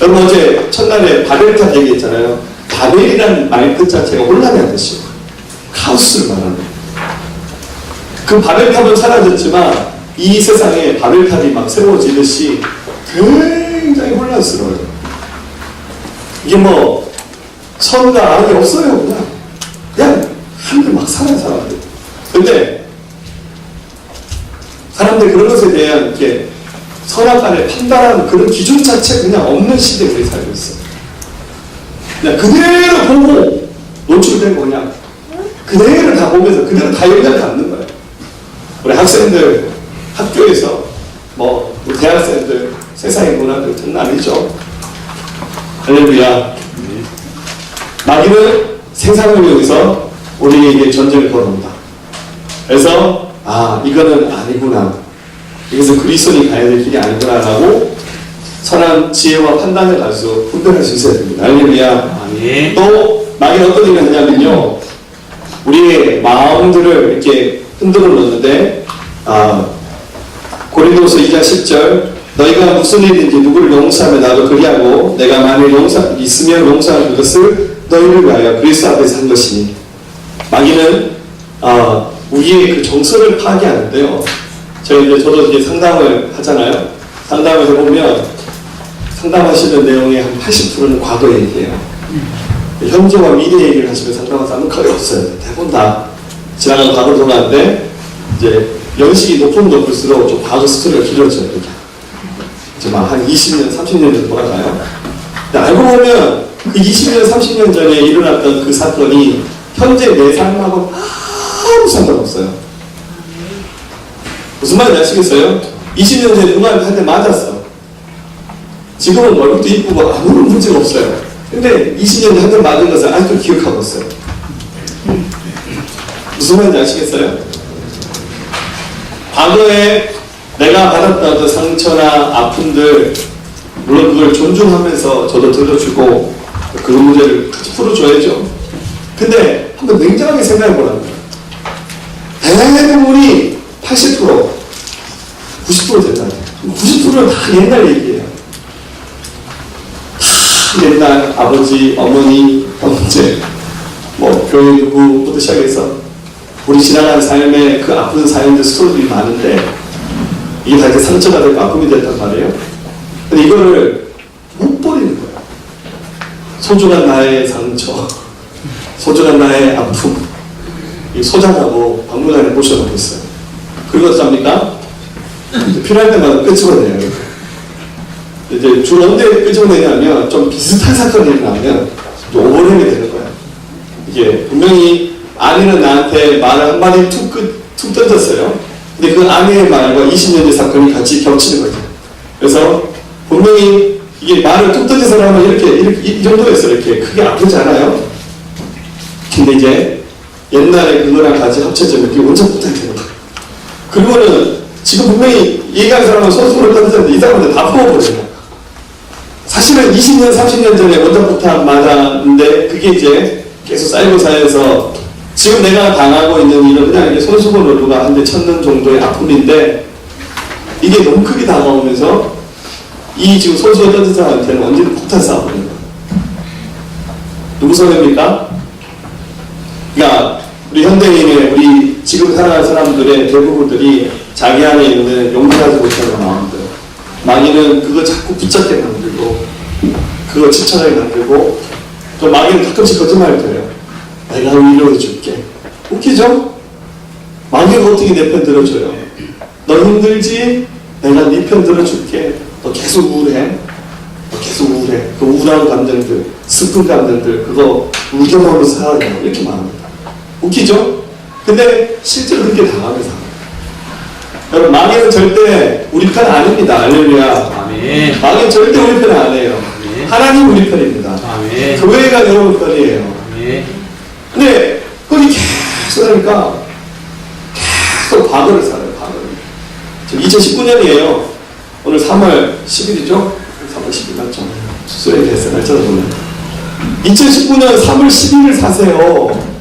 여러분 어제 첫날에 바벨탑 얘기했잖아요. 바벨이라는 말 끝 자체가 혼란이라는 뜻이에요. 카오스를 말하는 거예요. 그 바벨탑은 사라졌지만 이 세상에 바벨탑이 막 세워지듯이 굉장히 혼란스러워요. 이게 뭐 선과 악이 없어요. 그냥 하늘 막 살아요 사람들. 근데 사람들 그런 것에 대한 이렇게 선악간에 판단하는 그런 기준 자체 그냥 없는 시대에 우리 살고 있어요. 그냥 그대로 보고 노출된 거 그냥 그대로 다 보면서 그대로 다 영향을 받는 거예요. 우리 학생들 학교에서 뭐 대학생들 세상의 문화들 장난 아니죠. 할렐루야. 마귀는 세상을 이용해서 우리에게 전쟁을 걸어온다. 그래서 이거는 아니구나. 이것은 그리스도인이 가야 될 길이 아니구나라고 선한 지혜와 판단을 가지고 분별할 수 있어야 됩니다. 할렐루야. 또 마귀는 어떤 일을 하냐면요, 우리의 마음들을 이렇게 흔들어 놓는데, 고린도서 2장 10절, 너희가 무슨 일인지 누구를 용서하면 나도 그리하고 내가 만일 있으면 용서한 그것을 너희를 위하여 그리스도 앞에서 한 것이니. 마귀는 우리의 그 정서를 파괴하는데요. 저도 이제 상담을 하잖아요. 상담을 해보면 상담하시는 내용의 한 80%는 과거 얘기예요. 현재와 미래 얘기를 하시면 상담한 사람은 거의 없어요. 대부분 다 지나간 과거로 돌아가는데, 이제 연식이 높으면 높을수록 좀 과거 스토리가 길어져요. 이제 막 한 20년, 30년 정도 돌아가요. 근데 알고 보면 그 20년, 30년 전에 일어났던 그 사건이 현재 내 삶하고 아무 상관없어요. 무슨 말인지 아시겠어요? 20년 전에 누구한테 맞았어. 지금은 얼굴도 이쁘고 아무런 문제가 없어요. 근데 20년 전에 한 대 맞은 것을 아직도 기억하고 있어요. 무슨 말인지 아시겠어요? 과거에 내가 받았던 어떤 상처나 아픔들, 물론 그걸 존중하면서 저도 들어주고 그 문제를 같이 풀어줘야죠. 근데 한번 냉정하게 생각해 보라는 거예요. 대부분이 80%, 90% 된다. 90%는 다 옛날 얘기예요. 다 옛날 아버지, 어머니, 형제, 교회 누구부터 시작해서 우리 지나간 삶에 그 아픈 사연들, 스토리들이 많은데 이게 다 이렇게 상처가 되고 아픔이 됐단 말이에요. 근데 이거를 못 버리는 거예요. 소중한 나의 상처, 소중한 나의 아픔, 소장하고 박물관에 모셔놓고 있어요. 그리고 어떡합니까? 필요할 때마다 끄집어내요. 이제 주로 언제 끄집어내냐면 좀 비슷한 사건이 일어나면 좀 오버랩이 되는 거예요. 이게 분명히 아내는 나한테 말을 한마디 툭 던졌어요. 근데 그 아내의 말과 20년 전 사건이 같이 겹치는 거죠. 그래서 분명히 이게 말을 툭 던진 사람은 이렇게 이 정도였어요. 이렇게 크게 아프지 않아요. 근데 이제 옛날에 그거랑 같이 합쳐지면 그게 원천 못하게 되는 거예요. 그리고는 지금 분명히 얘기한 사람은 손수를 던졌는데 이 사람한테 다 부어버려요. 사실은 20년, 30년 전에 원자폭탄 맞았는데 그게 이제 계속 쌓이고 쌓여서 지금 내가 당하고 있는 일은 그냥 이게 손수건으로 누가 한 대 쳤는 정도의 아픔인데 이게 너무 크게 다가오면서 이 지금 손수건 던진 사람한테는 언제든 폭탄 쏴버리는 거예요. 누구 손해입니까? 그러니까 우리 현대인의 우리 지금 살아가는 사람들의 대부분들이 자기 안에 있는 용납하지 못하는 마음들, 마귀는 그거 자꾸 붙잡게 만들고 그거 집착하게 만들고 또 마귀는 가끔씩 거짓말을 해요. 내가 위로해 줄게. 웃기죠? 마귀가 어떻게 내 편 들어줘요? 너 힘들지? 내가 네 편 들어줄게. 너 계속 우울해. 너 계속 우울해. 그 우울한 감정들, 슬픈 감정들 그거 우겨먹으로 살아야 이렇게 말합니다. 웃기죠? 근데 실제로 그렇게 당하면서 여러분, 마귀는 절대 우리 편 아닙니다. 할렐루야. 아멘. 마귀는 절대 우리 편 아니에요. 아멘. 하나님 우리 편입니다. 아멘. 교회가 여러분 편이에요. 아멘. 근데 거기 계속 하니까 계속 과거를 살아요. 과거를. 2019년이에요. 오늘 3월 10일이죠? 3월 10일 맞죠? 수술에 대해서 날짜를 보면 2019년 3월 10일을 사세요.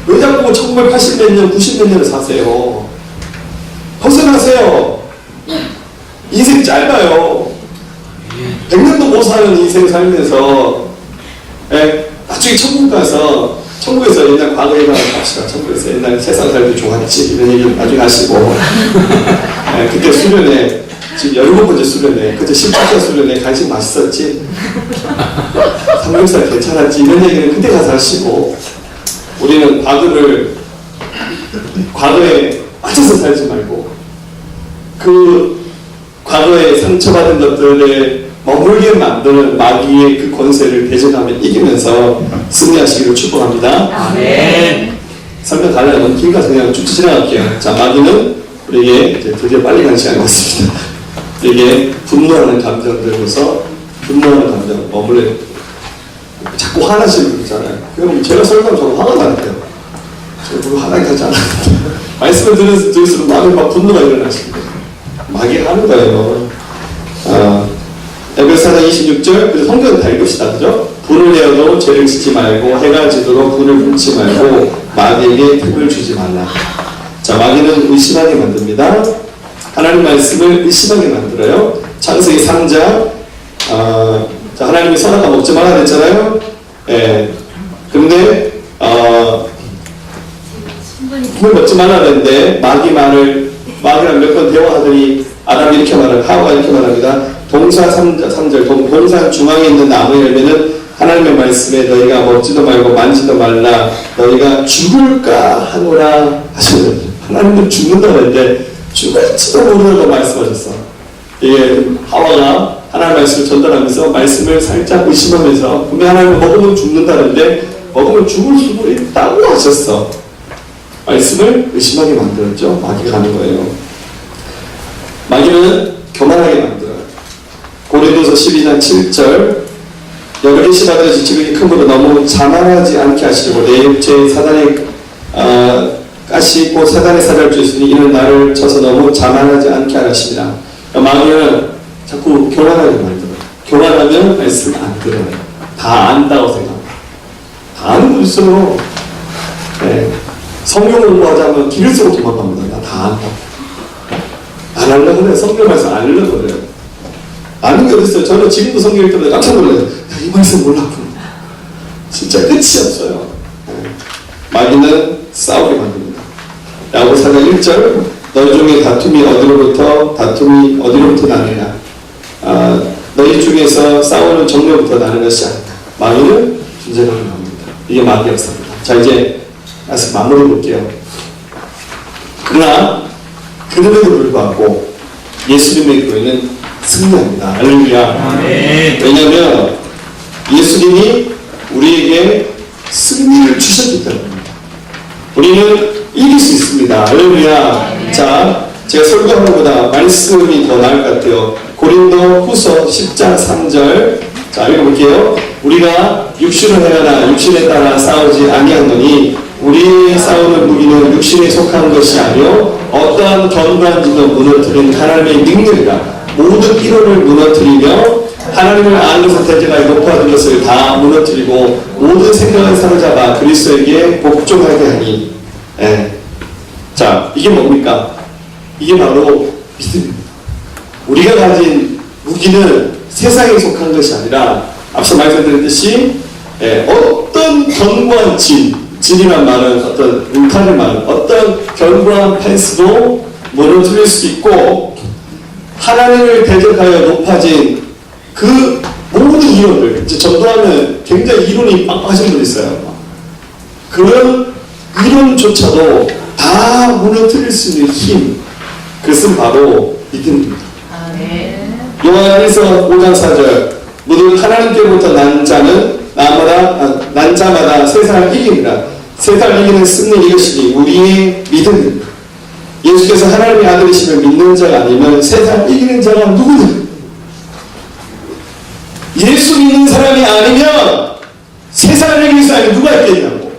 왜 자꾸 1980몇 년, 90몇 년을 사세요? 벗어나세요. 인생 짧아요. 100년도 못 사는 인생 살면서 나중에 천국 가서 천국에서 옛날 과거 얘기하는 갑시다. 천국에서 옛날 세상 살기 좋았지 이런 얘기 나중에 하시고 그때 수련회 지금 17번째 수련회 그때 17차 수련회 간식 맛있었지 삼겹살 괜찮았지 이런 얘기는 그때 가서 하시고 우리는 과거에 맞춰서 살지 말고 그 과거에 상처받은 것들에 머물게 만드는 마귀의 그 권세를 대적하며 이기면서 승리하시기를 축복합니다. 아멘. 설명 가려면 길가서 그냥 쭉 지나갈게요. 자, 마귀는 우리에게 이제 드디어 빨리 가는 시간이 왔습니다. 우리에게 분노하는 감정들로서 분노하는 감정 머물러 자꾸 화나시는 분 있잖아요. 그럼 제가 설교하면 저는 화가 나는데요. 저 그거 화나게 하지 않았는데 말씀을 들을수록 마음에 막 분노가 일어나십니다. 마귀 하는 거예요. 에베소 4장 26절, 그래서 성경을 다 읽읍시다. 그죠? 불을 내어도 죄를 짓지 말고 해가 지도록 불을 훔치 말고 마귀에게 틈을 주지 말라. 자, 마귀는 의심하게 만듭니다. 하나님 말씀을 의심하게 만들어요. 창세기 3장, 자, 하나님이 선악과 먹지 말라 그랬잖아요. 예. 근데, 물 먹지 말라 그랬는데, 마귀랑 몇 번 대화하더니, 아담이 이렇게 말합니다. 하와가 이렇게 말합니다. 동사 3절, 동사 중앙에 있는 나무 열매는 하나님의 말씀에 너희가 먹지도 말고 만지도 말라. 너희가 죽을까 하노라 하시거든요. 하나님은 죽는다고 했는데, 죽을지도 모르는 말씀하셨어. 이게 하와가 하나님의 말씀을 전달하면서 말씀을 살짝 의심하면서 분명 하나님은 먹으면 죽는다는데 먹으면 죽을 수도 있다고 하셨어. 말씀을 의심하게 만들었죠. 마귀가 하는 거예요. 마귀는 교만하게 만들어요. 고린도서 12장 7절 여러 계시 받으려 지치고 큰물로 너무 자만하지 않게 하시려고 내 육체에 사단의 가시 곧 사단의 사자를 주시니 이는 나를 쳐서 너무 자만하지 않게 하십니다. 마귀는 자꾸 교만하게 만들어요. 교만하면 말씀 안 들어요. 다 안다고 생각합니다. 다 아는 거 있어요. 네. 성경 공부하자면 길을 쓰고 도망갑니다. 나 다 안다고. 안 하려고 그래. 성경 말씀 안 하려고 그래요. 아는 게 어딨어요. 저는 지금도 성경 읽을 때 깜짝 놀라요. 야, 이 말씀 몰랐구나. 진짜 끝이 없어요. 네. 마귀는 싸우게 만듭니다. 야고보서 4장 1절 너희 중에 다툼이 어디로부터 나느냐. 너희 중에서 싸우는 정욕부터 나는 것이 아니다. 마귀는 존재하는 겁니다. 이게 마귀 역사입니다. 자, 이제 마무리 볼게요. 그러나 그럼에도 불구하고 예수님의 교회는 승리합니다. 할렐루야. 왜냐하면 예수님이 우리에게 승리를 주셨기 때문입니다. 우리는 이길 수 있습니다. 할렐루야. 자, 제가 설교한 것보다 말씀이 더 나을 것 같아요. 고린도 후서 10장 3절. 자, 읽어볼게요. 우리가 육신을 행하나 육신에 따라 싸우지 아니하노니 우리의 싸우는 무기는 육신에 속한 것이 아니요 어떠한 견고한지도 무너뜨린 하나님의 능력이라. 모든 이론을 무너뜨리며 하나님을 아는 것을 대적하여 높아진 것을 다 무너뜨리고 모든 생각을 사로잡아 그리스도에게 복종하게 하니. 예. 자, 이게 뭡니까? 이게 바로 믿음입니다. 우리가 가진 무기는 세상에 속한 것이 아니라 앞서 말씀드렸듯이 어떤 견고한 진이란 말은 어떤 울타리 말은 어떤 견고한 펜스도 무너뜨릴 수 있고 하나님을 대적하여 높아진 그 모든 이론들 이제 전도하면 굉장히 이론이 빡빡하신 분 있어요. 그런 이론조차도 다 무너뜨릴 수 있는 힘, 그것은 바로 믿음입니다. 요한일서 5장 4절 모두 하나님께로부터 난 자마다 세상을 이깁니다. 세상을 이기는 승리 이것이니 우리의 믿음입니다. 예수께서 하나님의 아들이시면 믿는 자가 아니면 세상을 이기는 자가 누구냐? 예수 믿는 사람이 아니면 세상을 이길 사람이 누가 있겠냐고.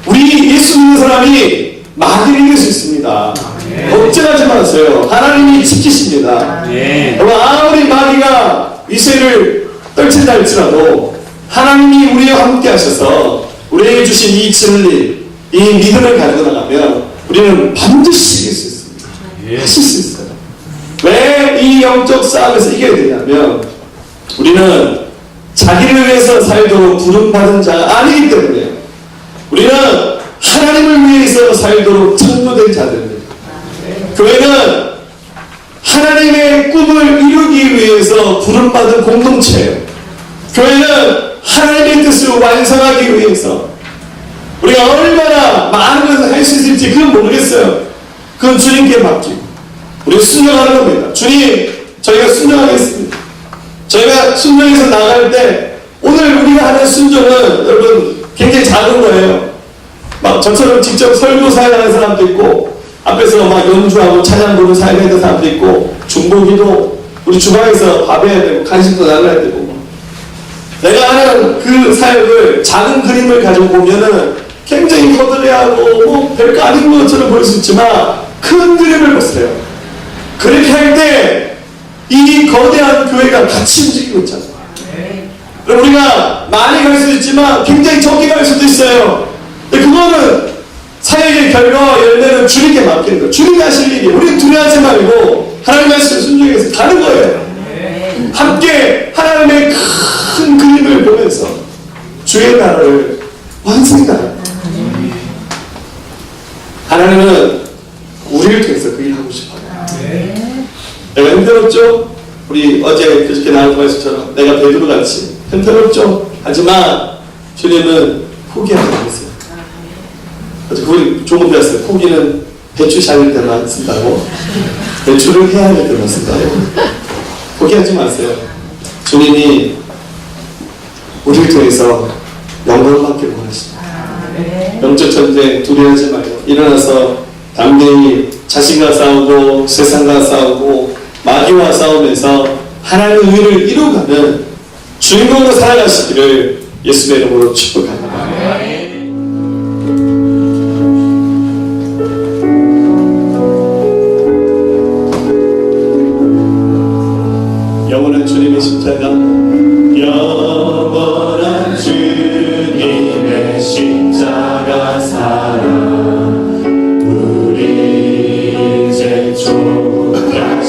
우리 예수 믿는 사람이 마귀를 이길 수 있습니다. 걱정하지 마세요. 하나님이 지키십니다. 아무리 마귀가 위세를 떨친다 할지라도 하나님이 우리와 함께 하셔서 우리에게 주신 이 진리, 이 믿음을 가지고 나가면 우리는 반드시 이길 수 있습니다. 하실 수 있어요. 왜 이 영적 싸움에서 이겨야 되냐면 우리는 자기를 위해서 살도록 부름받은 자가 아니기 때문에 우리는 하나님을 위해서 살도록 창조된 자들입니다. 교회는 하나님의 꿈을 이루기 위해서 부름받은 공동체예요. 교회는 하나님의 뜻을 완성하기 위해서 우리가 얼마나 많은 것을 할 수 있을지 그건 모르겠어요. 그건 주님께 맡기고 우리 순종하는 겁니다. 주님, 저희가 순종하겠습니다. 저희가 순종해서 나갈 때 오늘 우리가 하는 순종은 여러분 굉장히 작은 거예요. 막 저처럼 직접 설교 사역하는 사람도 있고 앞에서 막 연주하고 찬양 부르는 사역하는 사람도 있고 중보기도 우리 주방에서 밥 해야 되고 간식도 나눠야 되고 내가 하는 그 사역을 작은 그림을 가지고 보면은 굉장히 거들해하고 뭐 별거 아닌 것처럼 보일 수 있지만 큰 그림을 보세요. 그렇게 할 때 이 거대한 교회가 같이 움직이고 있잖아요. 우리가 많이 갈 수도 있지만 굉장히 적게 갈 수도 있어요. 근데 그거는 사역의 결과와 열매는 주님께 맡기는 거예요. 주님이 하실 일이 우리는 두려워하지 말고 하나님 말씀을 순종해서 가는 거예요. 함께 하나님의 큰 그림을 보면서 주의 나라를 완성해가요. 하나님은 우리를 통해서 그 일을 하고 싶어요. 내가 힘들었죠? 우리 어제 그저께 나온 말씀처럼 내가 베드로같이 힘들었죠? 하지만 주님은 포기하지 않으세요. 그걸 조금 배웠어요. 포기는 배추 잘 때만 쓴다고. 배추를 해야 할 때만 쓴다고. 포기하지 마세요. 주님이 우리를 통해서 영광을 받기를 원하십니다. 영적 전쟁 두려워하지 말고 일어나서 담대히 자신과 싸우고 세상과 싸우고 마귀와 싸우면서 하나님의 의를 이루어가는 주인공으로 살아가시기를 예수의 이름으로 축복합니다. 영원한 주님의 십자가, 영원한 주님의 십자가 사랑, 우리 이제 족하시네.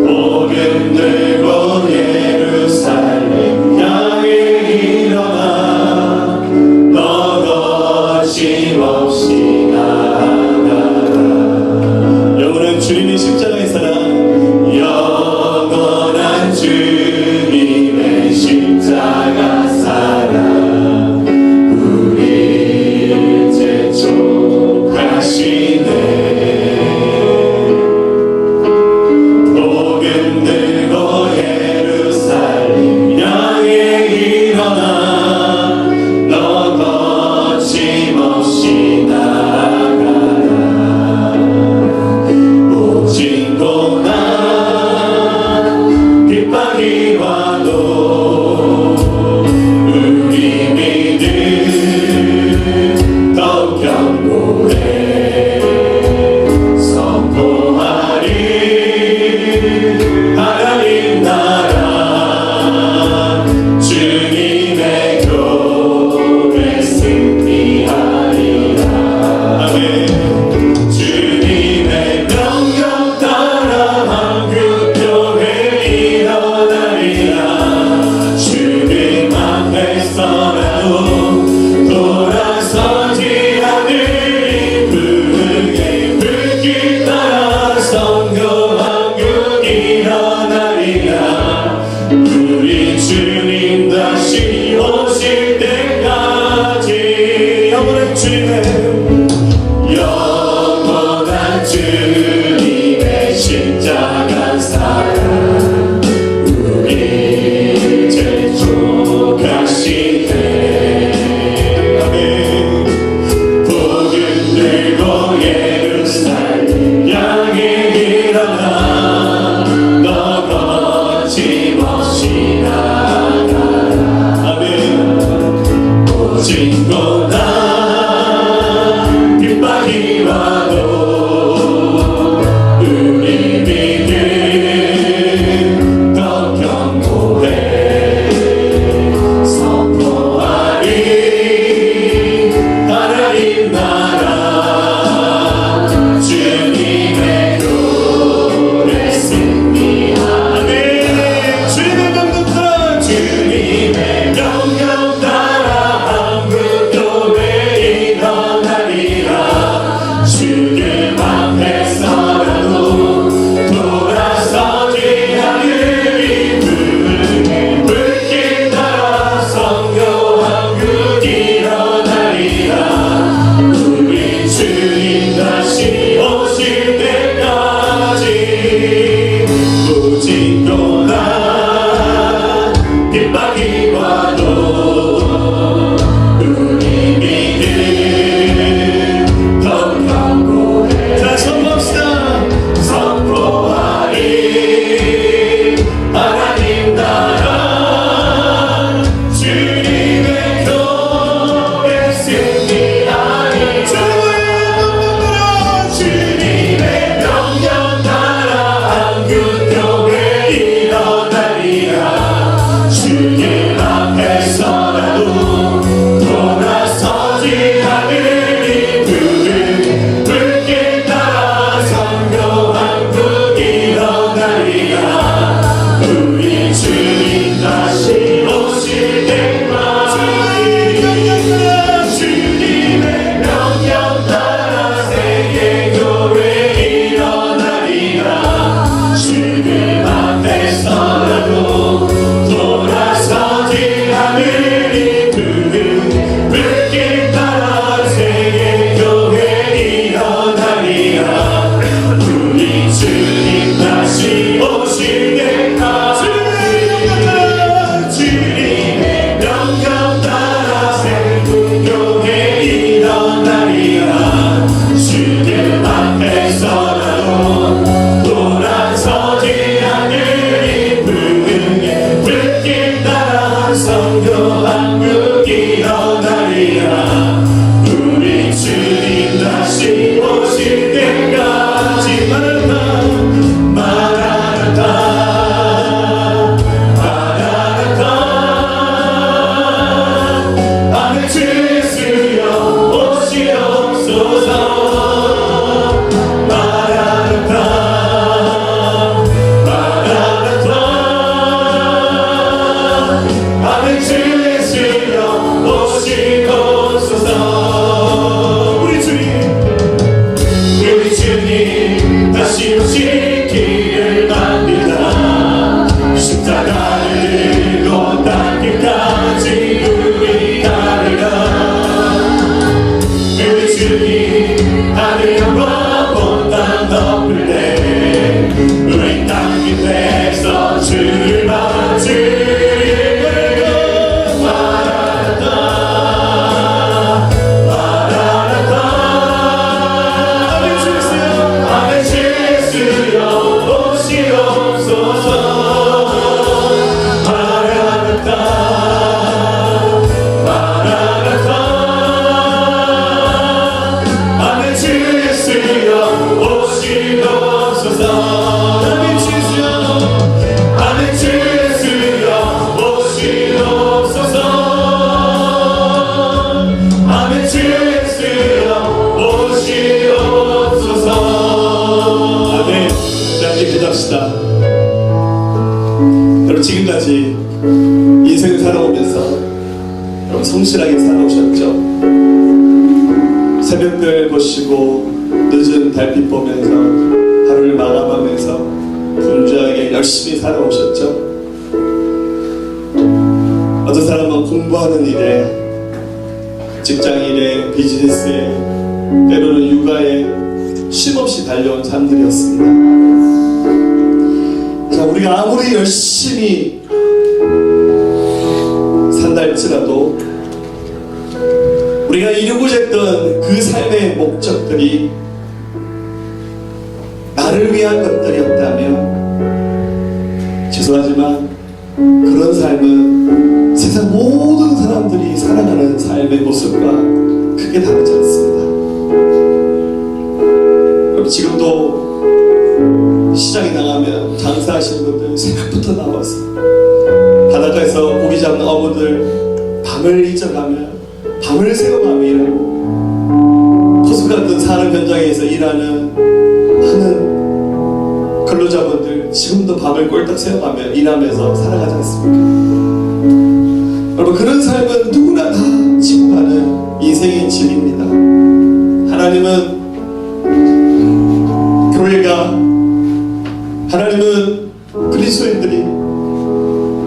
복음 들고 예루살렘 향해 일어나, 너 거침없이 나아가라. 영원한 주님의 십자가의 사랑, 영원한 주님의 십자가 사랑, 우리 이제 족하시네. 복음 들고 예루살렘 향해 일어나, 너 거침없이 나아가라. 오직 고난 핍박이 와도 우리 믿음 더욱 견고해 선포하리. 하나님 나라 주님의 교회 승리하리라. 아멘. 주님의 명령 따라 한국교회 일어나리라. 주님 앞에서라도 돌아서지 않으리. 불의 불길 따라 선교한국 일어나리라. 우리 주님 다시 오실 때까지 영원한 주님의 영원한 주님의 십자가 사랑, 우리 이제 족하시네. 아멘. 복음 들고 예루살렘 향해 일어나, 너 거침없이 나아가라. 아멘. 오직 고난 핍박이 와도 우리 믿음 더 견고해 선포하리. 하나님 나라 주님의 교회 백성 주를 맞으리 마라나타 마라나타 아멘 주여 아멘 주여 오시옵소서 마라나타 마라나타 아멘 주여 오시옵소서 아멘 주여 아멘 주여 오시옵소서 아멘 주여 오시옵소서 아멘. 자 이제 기도합시다. 여러분 지금까지 인생을 살아오면서 여러분 성실하게 살아오셨죠? 새벽별 보시고 늦은 달빛 보면서 하루를 마감하면서 분주하게 열심히 살아오셨죠? 어떤 사람은 공부하는 일에, 직장일에, 비즈니스에, 때로는 육아에 쉼없이 달려온 삶들이었습니다. 자, 우리가 아무리 열심히 산다 할지라도 우리가 이루고자 했던 그 삶의 목적들이 나를 위한 것들이었다면 죄송하지만 그런 삶은 세상 모든 사람들이 살아가는 삶의 모습과 크게 다르지 않습니다. 여러분 지금도 시장에 나가면 장사하시는 분들 새벽부터 나와서 바닷가에서 고기 잡는 어부들 밤을 잊어가며 밤을 새워가며 일하고 포수 같은 산업 현장에서 일하는 많은 근로자분들 지금도 밤을 꼴딱 새워가며 일하면서 살아가지 않습니까? 여러분 그런 삶은 누구나 다 지고 가는 인생의 질입니다. 하나님은 교회가 하나님은 그리스도인들이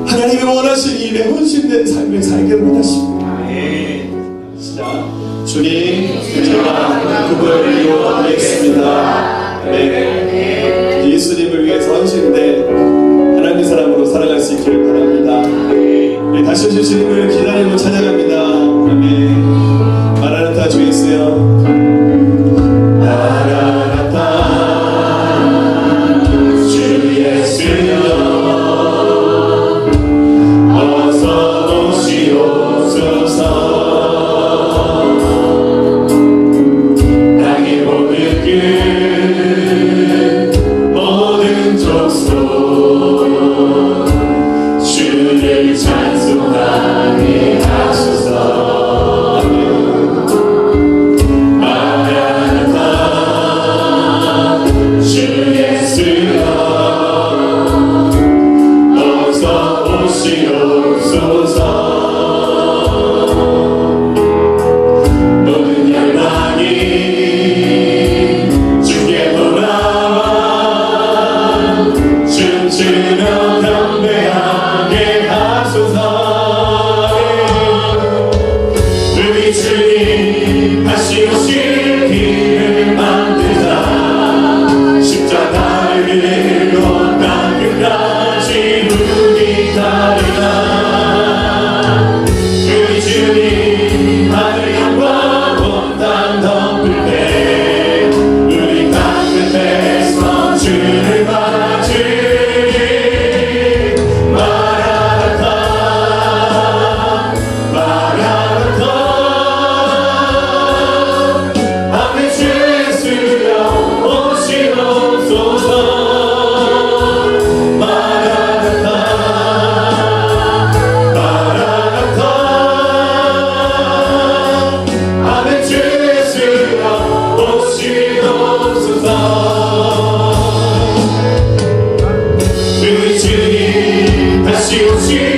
하나님이 원하신 일에 헌신된 삶을 살기를 원하십니다. 시작. 주님 제가 그분을 이루어드리겠습니다. 네. 예수님을 위해서 헌신된 하나님의 사람으로 살아갈 수 있기를 바랍니다. 네, 다시 오실 주님을 기다리고 찬양합니다. 아멘. 마라나타 주 예수여 마라나타 주 예수여 어서 오시옵소서 땅의 모든 끝 모든 족속 주를 찬송하게 하소서. 마라나타 주 예수여 어서 오시옵소서. 모든 열망이 주께 돌아와 춤추며 경배하게 하소서. 우리 주님 다시 오실 길을 만들자. 십자가를 들고 땅 끝까지 우리 따르자. 우리 주님 하늘 향과 온 땅 덮을 때 우리 땅 끝에서 주를 맞으리. 마라나타 마라나타 아멘 주 예수여 오시옵소서. 마라나타 마라나타 아멘 주 예수여 오시옵소서. 우리 주님 다시 오시